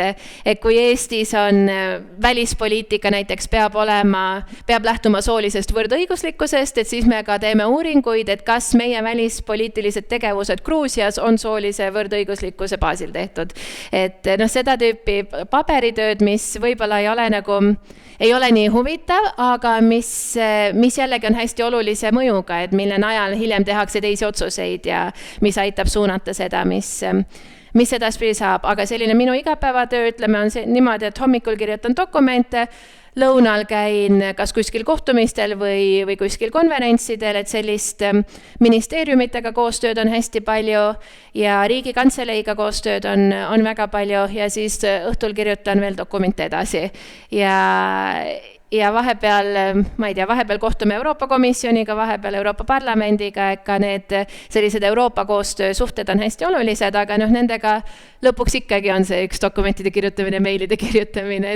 kui Eestis on välispoliitika näiteks peab lähtuma soolisest võrdõiguslikkusest, et siis me ka teeme uuringuid, et kas meie välispoliitilised tegevused Gruusias on soolise võrdõiguslikkuse baasil tehtud. Et seda tüüpi paberitööd, mis võib-olla ei ole nii huvitav, aga mis jällegi on hästi olulise mõjuga, et mille najal hiljem tehakse teisi otsuseid ja mis aitab suunata seda, mis edaspidi saab, aga selline minu igapäevatöö, ütleme, on see niimoodi, et hommikul kirjutan dokumente, lõunal käin kas kuskil kohtumistel või kuskil konverentsidel, et sellist ministeeriumitega koostööd on hästi palju ja Riigikantseleiga koostööd on väga palju ja siis õhtul kirjutan veel dokumente edasi. Ja vahepeal, ma ei tea, vahepeal kohtume Euroopa Komisjoniga, vahepeal Euroopa Parlamendiga, ega need sellised Euroopa koostöösuhted on hästi olulised, aga nendega lõpuks ikkagi on see üks dokumentide kirjutamine, meilide kirjutamine,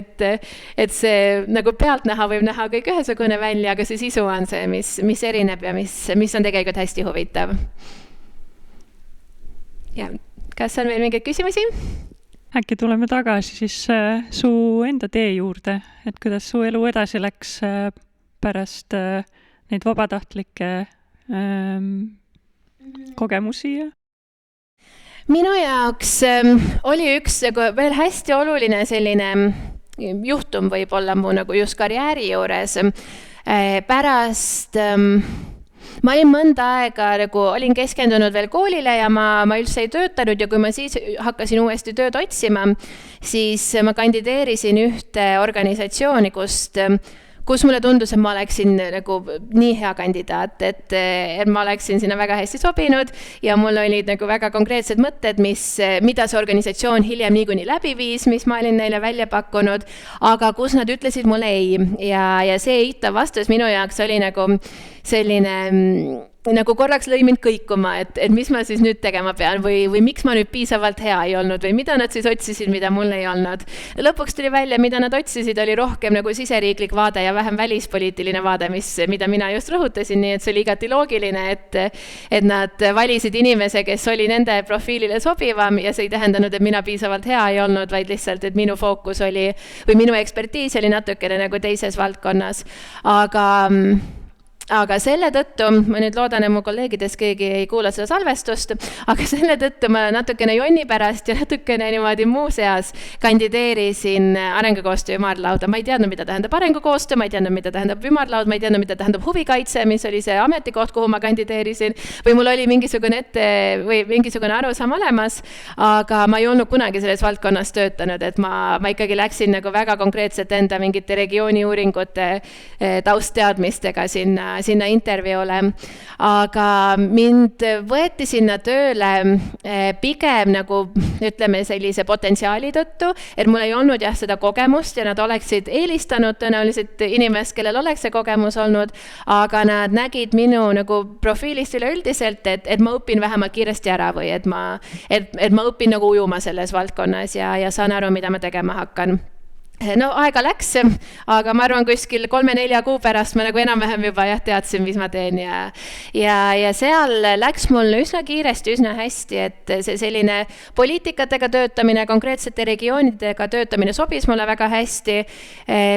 et see nagu pealtnäha võib näha kõik ühesugune välja, aga see sisu on see, mis erineb ja mis on tegelikult hästi huvitav. Ja, kas on veel mingeid küsimusi? Äkki tuleme tagasi siis su enda tee juurde, et kuidas su elu edasi läks pärast neid vabatahtlikke kogemusi? Minu jaoks oli üks veel hästi oluline selline juhtum võib-olla mu nagu just karjääri juures. Pärast ma olin mõnda aega, nagu olin keskendunud veel koolile ja ma üldse ei töötanud ja kui ma siis hakkasin uuesti tööd otsima, siis ma kandideerisin ühte organisatsiooni, kus mulle tundus, et ma oleksin nagu nii hea kandidaat, et ma oleksin sinna väga hästi sobinud ja mul olid nagu väga konkreetsed mõtted, mida see organisatsioon hiljem niikuinii läbi viis, mis ma olin neile välja pakkunud, aga kus nad ütlesid mulle ei. Ja see eitav vastus minu jaoks oli nagu selline nagu korraks lõi mind kõikuma, et mis ma siis nüüd tegema pean või miks ma nüüd piisavalt hea ei olnud või mida nad siis otsisid, mida mul ei olnud. Lõpuks tuli välja, mida nad otsisid, oli rohkem nagu siseriiklik vaade ja vähem välispoliitiline vaade, mida mina just rõhutasin, nii et see oli igati loogiline, et nad valisid inimese, kes oli nende profiilile sobivam ja see ei tähendanud, et mina piisavalt hea ei olnud, vaid lihtsalt, et minu fookus oli või minu ekspertiis oli natukene nagu teises valdkonnas. Aga selle tõttu, ma nüüd loodan, et mu kolleegidest keegi ei kuula seda salvestust, aga selle tõttu ma natukene jonni pärast ja natukene niimoodi muu seas kandideerisin arengukoostöö ümarlauda. Ma ei teadnud, mida tähendab arengukoostöö, ma ei teadnud, mida tähendab ümarlaud, ma ei teadnud, mida tähendab huvikaitse, mis oli see ametikoht, kuhu ma kandideerisin, või mul oli mingisugune arusaam olemas, aga ma ei olnud kunagi selles valdkonnas töötanud, et ma ikkagi läksin nagu väga konkreetselt enda mingite regiooni uuringute taustteadmistega sinna intervjuule, aga mind võeti sinna tööle pigem nagu ütleme sellise potentsiaali tõttu, et mul ei olnud jah seda kogemust ja nad oleksid eelistanud tõenäoliselt inimest, kellel oleks see kogemus olnud, aga nad nägid minu nagu profiilist üleüldiselt, et ma õpin vähemalt kiiresti ära või et ma õpin nagu ujuma selles valdkonnas ja saan aru, mida ma tegema hakkan. No aega läks, aga ma arvan kuskil 3-4 kuu pärast ma nagu enam-vähem juba teadsin, mis ma teen ja seal läks mul üsna kiiresti, üsna hästi, et see selline poliitikatega töötamine, konkreetsete regioonidega töötamine sobis mulle väga hästi,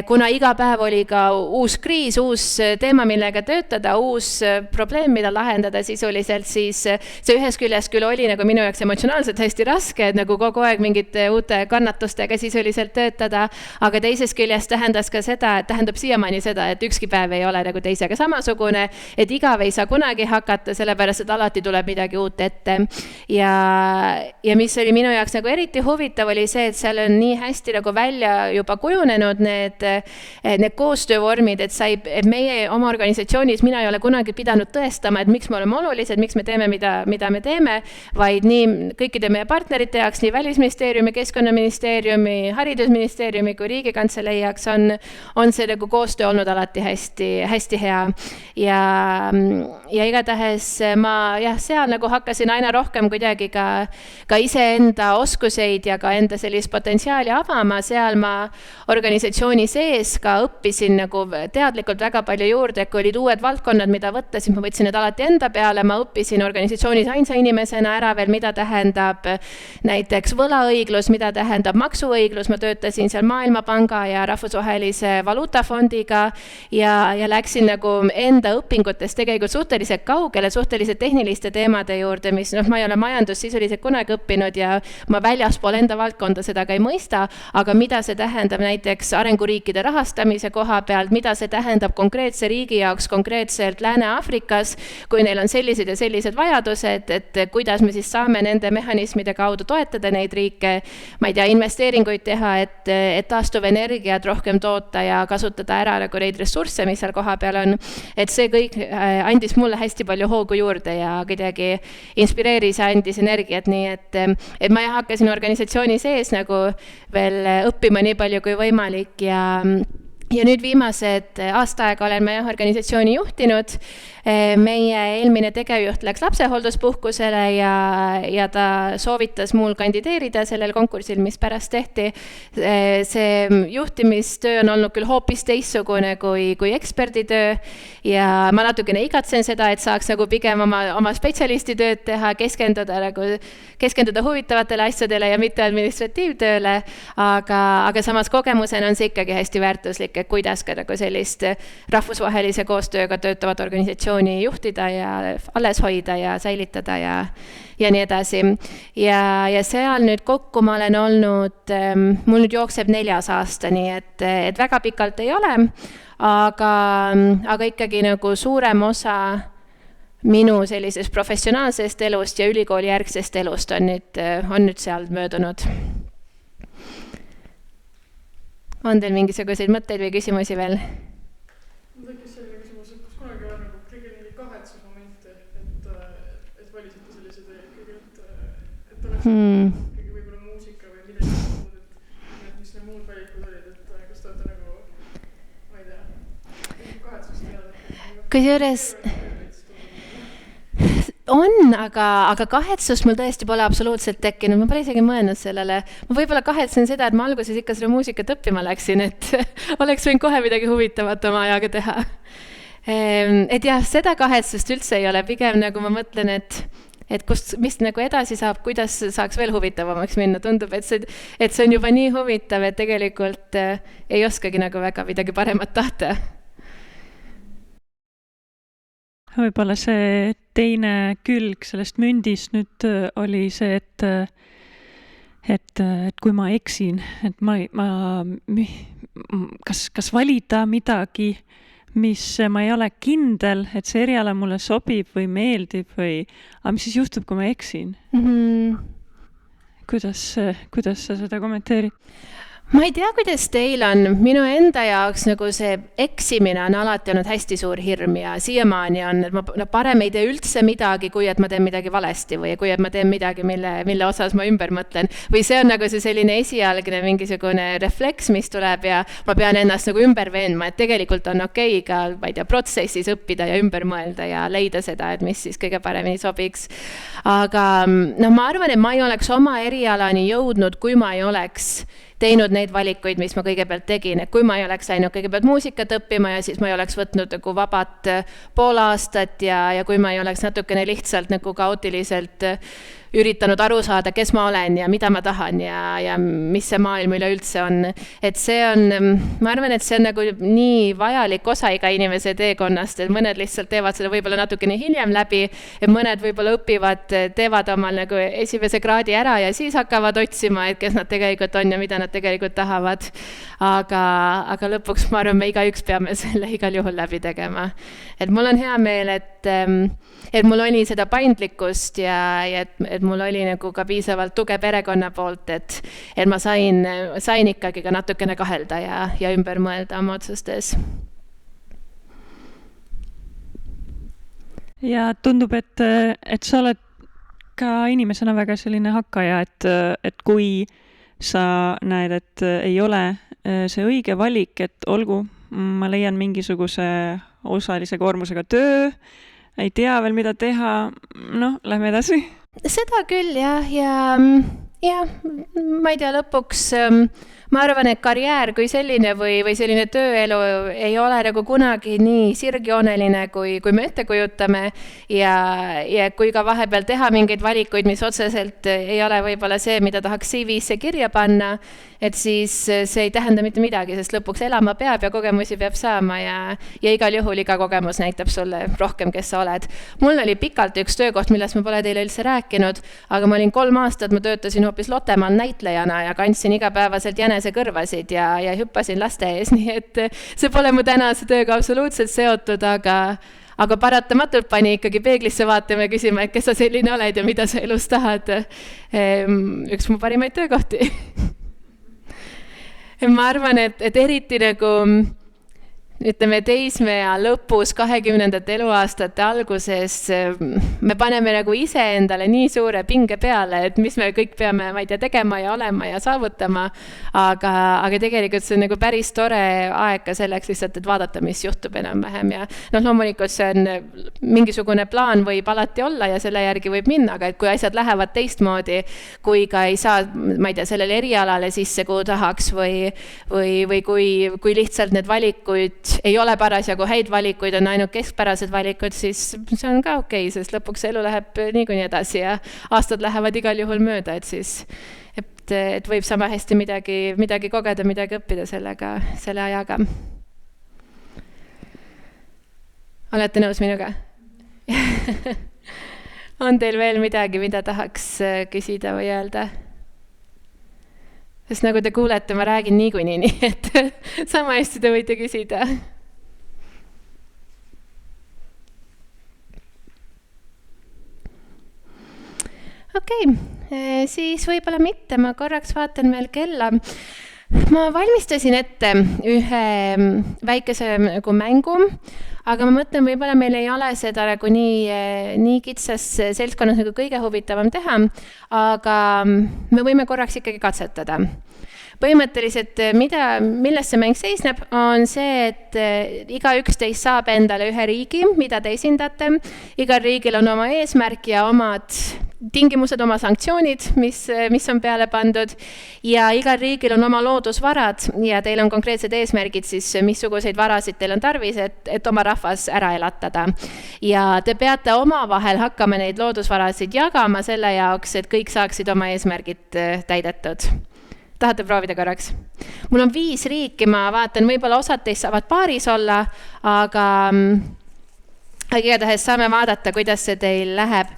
kuna iga päev oli ka uus kriis, uus teema, millega töötada, uus probleem, mida lahendada sisuliselt, siis see ühes küljest küll oli nagu minu jaoks emotsionaalselt hästi raske, et nagu kogu aeg mingite uute kannatustega sisuliselt töötada, aga teisest küljest tähendab siiamaani seda, et ükski päev ei ole nagu teisega samasugune, et igav ei saa kunagi hakata, sellepärast, et alati tuleb midagi uut ette. Ja mis oli minu jaoks nagu eriti huvitav, oli see, et seal on nii hästi nagu välja juba kujunenud need koostöövormid, et meie oma organisatsioonis mina ei ole kunagi pidanud tõestama, et miks me oleme olulised, miks me teeme, mida me teeme, vaid nii kõikide meie partnerite jaoks, nii Välisministeeriumi, Keskkonnaministeeriumi, Haridusministeeriumi kui Riigikantselei jaoks on see nagu koostöö olnud alati hästi hea. Ja igatahes ma seal nagu hakkasin aina rohkem kuidagi ka iseenda oskuseid ja ka enda sellist potentsiaali avama. Seal ma organisatsiooni sees ka õppisin nagu teadlikult väga palju juurde, kui olid uued valdkonnad, mida võtta, siis ma võtsin need alati enda peale. Ma õppisin organisatsioonis ainsa inimesena ära veel, mida tähendab näiteks võlaõiglus, mida tähendab maksuõiglus. Ma töötasin seal maailma Maailmapanga ja Rahvusvahelise Valuutafondiga ja läksin nagu enda õpingutes tegelikult suhteliselt kaugele, suhteliselt tehniliste teemade juurde, mis ma ei ole majandust sisuliselt kunagi õppinud ja ma väljaspool enda valdkonda seda ka ei mõista, aga mida see tähendab näiteks arenguriikide rahastamise koha pealt, mida see tähendab konkreetse riigi jaoks konkreetselt Lääne-Afrikas, kui neil on sellised ja sellised vajadused, et kuidas me siis saame nende mehhanismide kaudu toetada neid riike, ma ei tea, investeeringuid teha, et taastuvenergiat rohkem toota ja kasutada ära nagu neid ressursse, mis seal koha peal on. Et see kõik andis mulle hästi palju hoogu juurde ja kuidagi inspireeris ja andis energiat, nii et ma hakkasin organisatsiooni sees nagu veel õppima nii palju kui võimalik ja nüüd viimased aasta aega olen ma organisatsiooni juhtinud. Meie eelmine tegevjuht läks lapsehoolduspuhkusele ja ta soovitas mul kandideerida sellel konkursil, mis pärast tehti. See juhtimistöö on olnud küll hoopis teistsugune kui eksperditöö ja ma natukene igatsen seda, et saaks nagu pigem oma spetsialistitööd teha, keskenduda huvitavatele asjadele ja mitte administratiivtööle, aga samas kogemusena on see ikkagi hästi väärtuslik, et kuidas ka nagu sellist rahvusvahelise koostööga töötavat organisatsiooni juhtida ja alles hoida ja säilitada ja nii edasi. Ja seal nüüd kokku ma olen olnud, mul nüüd jookseb 4. aasta, nii et väga pikalt ei ole, aga ikkagi nagu suurem osa minu sellisest professionaalsest elust ja ülikooli järgsest elust on nüüd seal möödunud. On teil mingisuguseid mõtteid või küsimusi veel? Mul tekkis selline küsimus, et kas kunagi on nagu kõige mingi kahetsusmomente, et valisite sellise tee ikkagi, et oleks ikkagi võib-olla muusika või midagi muud, et mis need muud valikud olid, et kas te olete nagu, ma ei tea, kahetsust teada? Kusjuures on, aga kahetsust mul tõesti pole absoluutselt tekkinud, ma pole isegi mõelnud sellele. Ma võib-olla kahetsen seda, et ma alguses ikka selle muusikat õppima läksin, et oleks võinud kohe midagi huvitavat oma ajaga teha. Et jah, seda kahetsust üldse ei ole, pigem nagu ma mõtlen, et mis nagu edasi saab, kuidas saaks veel huvitavamaks minna. Tundub, et see on juba nii huvitav, et tegelikult ei oskagi nagu väga midagi paremat tahta. Võib-olla see teine külg sellest mündist nüüd oli see, et kui ma eksin, et kas valida midagi, mis ma ei ole kindel, et see eriala mulle sobib või meeldib aga mis siis juhtub, kui ma eksin? Kuidas sa seda kommenteerid? Ma ei tea, kuidas teil on. Minu enda jaoks nagu see eksimine on alati olnud hästi suur hirm ja siiamaani on, et ma parem ei tee üldse midagi, kui et ma teen midagi valesti või kui et ma teen midagi, mille osas ma ümber mõtlen. Või see on nagu see selline esialgne mingisugune refleks, mis tuleb ja ma pean ennast nagu ümber veenma, et tegelikult on okei ka, ma ei tea, protsessis õppida ja ümber mõelda ja leida seda, et mis siis kõige paremini sobiks. Aga ma arvan, et ma ei oleks oma erialani jõudnud, kui ma ei oleks teinud neid valikuid, mis ma kõigepealt tegin, et kui ma ei oleks läinud kõigepealt muusikat õppima ja siis ma ei oleks võtnud nagu vabat pool aastat ja kui ma ei oleks natukene lihtsalt nagu kaootiliselt üritanud aru saada, kes ma olen ja mida ma tahan ja mis see maailm üleüldse on. Et see on, ma arvan, et see on nagu nii vajalik osa iga inimese teekonnast, et mõned lihtsalt teevad seda võib-olla natukene hiljem läbi, et mõned võib-olla õpivad, teevad omal nagu esimese kraadi ära ja siis hakkavad otsima, et kes nad tegelikult on ja mida nad tegelikult tahavad. Aga lõpuks ma arvan, me igaüks peame selle igal juhul läbi tegema. Et mul on hea meel, et mul oli seda paindlikkust ja et mul oli nagu ka piisavalt tuge perekonna poolt, et ma sain ikkagi ka natukene kahelda ja ümber mõelda oma otsustes. Ja tundub, et sa oled ka inimesena väga selline hakkaja, et kui sa näed, et ei ole see õige valik, et olgu, ma leian mingisuguse osalise koormusega töö, ei tea veel, mida teha, lähme edasi. Seda küll, jah, ja ma ei tea, lõpuks ma arvan, et karjäär kui selline või selline tööelu ei ole nagu kunagi nii sirgjooneline, kui me ette kujutame ja kui ka vahepeal teha mingeid valikuid, mis otseselt ei ole võib-olla see, mida tahaks CV-sse kirja panna, et siis see ei tähenda mitte midagi, sest lõpuks elama peab ja kogemusi peab saama ja igal juhul iga kogemus näitab sulle rohkem, kes sa oled. Mul oli pikalt üks töökoht, millest ma pole teile üldse rääkinud, aga ma olin 3 aastat, ma töötasin hoopis Lottemaal näitlejana ja kandsin igapäevaselt jänesekõrvasid ja hüppasin laste ees, nii et see pole mu tänase tööga absoluutselt seotud, aga paratamatult pani ikkagi peeglisse vaatama ja küsima, et kes sa selline oled ja mida sa elus tahad. Üks mu parimaid töökohti. Ma arvan, et eriti nagu ütleme teismea lõpus 20. eluaastate alguses me paneme nagu iseendale nii suure pinge peale, et mis me kõik peame, ma ei tea, tegema ja olema ja saavutama, aga tegelikult see on nagu päris tore aeg ka selleks lihtsalt, et vaadata, mis juhtub enam-vähem ja loomulikult see on mingisugune plaan võib alati olla ja selle järgi võib minna, aga et kui asjad lähevad teistmoodi, kui ka ei saa, ma ei tea, sellele erialale sisse, kuhu tahaks või kui lihtsalt need valikuid ei ole parasjagu häid valikuid, on ainult keskpärased valikud, siis see on ka okei, sest lõpuks elu läheb niikuinii edasi ja aastad lähevad igal juhul mööda, et siis et võib sama hästi midagi kogeda, midagi õppida selle ajaga. Olete nõus minuga? On teil veel midagi, mida tahaks küsida või öelda? Sest nagu te kuulete, ma räägin niikuinii, nii et sama hästi te võite küsida. Okei, siis võib-olla mitte, ma korraks vaatan veel kella. Ma valmistasin ette ühe väikese nagu mängu, aga ma mõtlen, võib-olla meil ei ole seda nagu nii kitsas seltskonnas nagu kõige huvitavam teha, aga me võime korraks ikkagi katsetada. Põhimõtteliselt, milles see mäng seisneb, on see, et igaüks teist saab endale ühe riigi, mida te esindate. Igal riigil on oma eesmärk ja omad tingimused, oma sanktsioonid, mis on peale pandud ja igal riigil on oma loodusvarad ja teil on konkreetsed eesmärgid, siis missuguseid varasid teil on tarvis, et oma rahvas ära elatada. Ja te peate omavahel hakkama neid loodusvarasid jagama selle jaoks, et kõik saaksid oma eesmärgid täidetud. Tahate proovida korraks? Mul on 5 riiki, ma vaatan, võib-olla osad teist saavad paaris olla, aga igatahes saame vaadata, kuidas see teil läheb.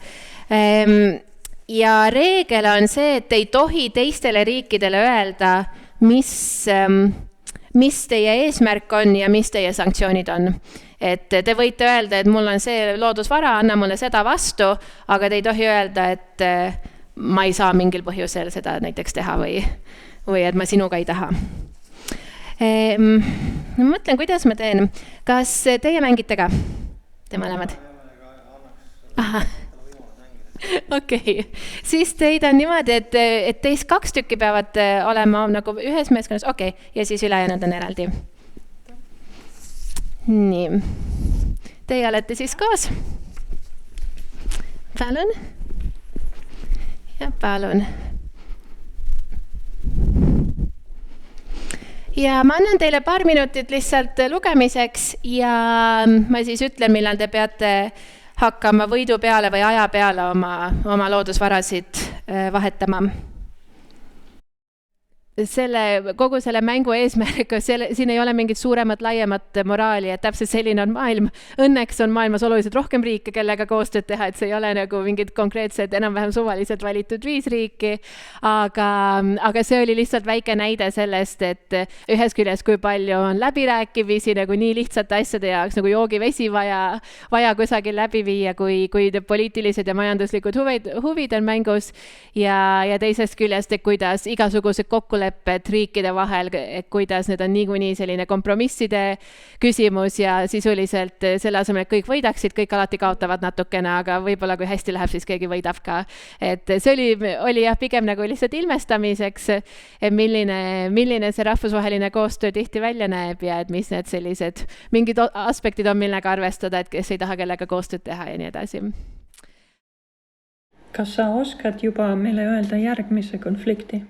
Ja reegel on see, et ei tohi teistele riikidele öelda, mis teie eesmärk on ja mis teie sanktsioonid on. Et te võite öelda, et mul on see loodusvara, anna mulle seda vastu, aga te ei tohi öelda, et ma ei saa mingil põhjusel seda näiteks teha või et ma sinuga ei taha. Ma mõtlen, kuidas ma teen. Kas teie mängite ka? Te mõlemad? Okei. Siis teid on niimoodi, et teist 2 tükki peavad olema nagu ühes meeskonnas. Okei. Ja siis ülejäänud on eraldi. Nii. Teie olete siis koos. Palun. Ja palun. Ja ma annan teile paar minutit lihtsalt lugemiseks ja ma siis ütlen, millal te peate hakkama võidu peale või aja peale oma loodusvarasid vahetama. Kogu selle mängu eesmärk, siin ei ole mingit suuremat, laiemat moraali, et täpselt selline on maailm. Õnneks on maailmas oluliselt rohkem riike, kellega koostööd teha, et see ei ole nagu mingid konkreetsed, enam-vähem suvaliselt valitud 5 riiki, aga see oli lihtsalt väike näide sellest, et ühes küljes, kui palju on läbirääkimisi nagu nii lihtsate asjade jaoks, nagu joogivesi vaja kusagil läbi viia, kui poliitilised ja majanduslikud huvid on mängus ja teisest küljest, et kuidas igasugused kokkulepped riikide vahel, et kuidas need on niikuinii selline kompromisside küsimus ja sisuliselt selle asemel, et kõik võidaksid, kõik alati kaotavad natukene, aga võib-olla kui hästi läheb, siis keegi võidab ka. Et see oli jah, pigem nagu lihtsalt ilmestamiseks, et milline see rahvusvaheline koostöö tihti välja näeb ja et mis need sellised mingid aspektid on, millega arvestada, et kes ei taha kellega koostööd teha ja nii edasi. Kas sa oskad juba meile öelda järgmise konflikti?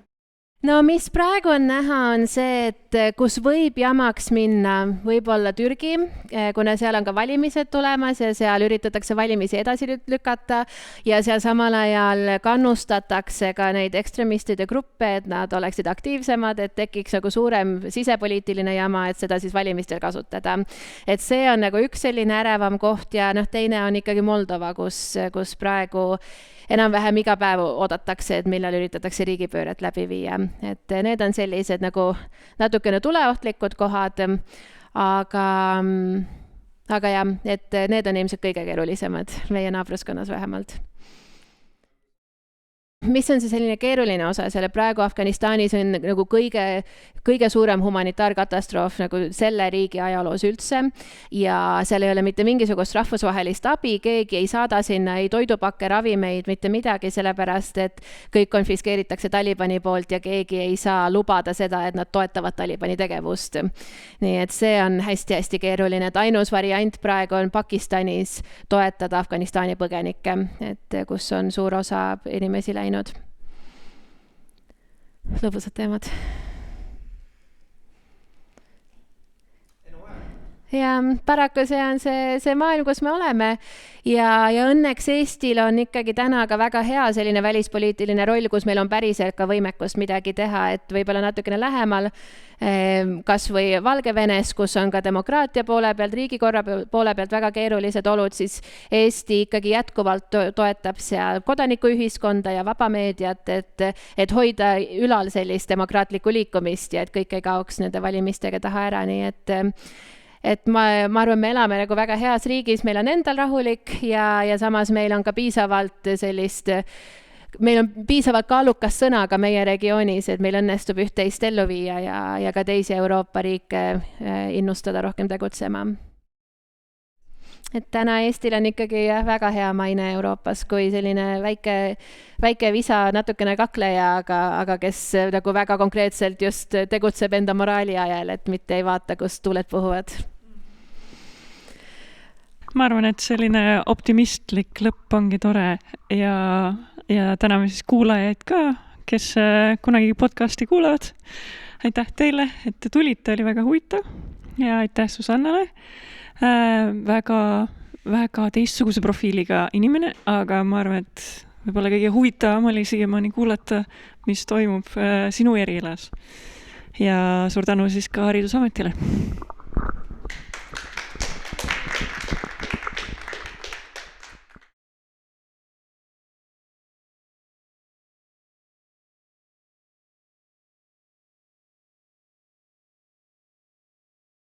no mis praegu on näha, on see, et kus võib jamaks minna, võib-olla Türgi, kuna seal on ka valimised tulemas ja seal üritatakse valimisi edasi lükata ja seal samal ajal kannustatakse ka neid ekstremistide gruppe, et nad oleksid aktiivsemad, et tekiks nagu suurem sisepoliitiline jama, et seda siis valimistel kasutada. Et see on nagu üks selline ärevam koht ja teine on ikkagi Moldova, kus praegu enam-vähem iga päev oodatakse, et millal üritatakse riigipööret läbi viia. Et need on sellised nagu natukene tuleohtlikud kohad, aga jah, et need on ilmselt kõige keerulisemad meie naabruskonnas vähemalt. Mis on see selline keeruline osa, selle praegu Afganistanis on nagu kõige suurem humanitaarkatastroof nagu selle riigi ajaloos üldse ja seal ei ole mitte mingisugust rahvusvahelist abi, keegi ei saada sinna ei toidupakke, ravimeid, mitte midagi, sellepärast et kõik konfiskeeritakse Talibani poolt ja keegi ei saa lubada seda, et nad toetavad Talibani tegevust. Nii et see on hästi-hästi keeruline, et ainus variant praegu on Pakistanis toetada Afganistani põgenikke, et kus on suur osa inimesi läinud. Lõbusad teemad. Ja paraku see on see maailm, kus me oleme ja õnneks Eestil on ikkagi täna ka väga hea selline välispoliitiline roll, kus meil on päriselt ka võimekust midagi teha, et võib-olla natukene lähemal kas või Valgevenes, kus on ka demokraatia poole pealt, riigikorra poole pealt väga keerulised olud, siis Eesti ikkagi jätkuvalt toetab seal kodanikuühiskonda ja vabameediat, et hoida ülal sellist demokraatlikku liikumist ja et kõik ei kaoks nende valimistega taha ära, nii et ma arvan, me elame nagu väga heas riigis, meil on endal rahulik ja samas meil on ka piisavalt meil on piisavalt kaalukas sõna ka meie regioonis, et meil õnnestub üht-teist ellu viia ja ka teisi Euroopa riike innustada rohkem tegutsema. Et täna Eestil on ikkagi väga hea maine Euroopas, kui selline väike visa natukene kakleja, aga kes nagu väga konkreetselt just tegutseb enda moraali ajal, et mitte ei vaata, kust tuuled puhuvad. Ma arvan, et selline optimistlik lõpp ongi tore ja täname siis kuulajaid ka, kes kunagi podcasti kuulavad. Aitäh teile, et te tulite, oli väga huvitav ja aitäh Susannale. Väga teistsuguse profiiliga inimene, aga ma arvan, et võib-olla kõige huvitavam oli siiamaani kuulata, mis toimub sinu erielas. Ja suur tänu siis ka Haridusametile.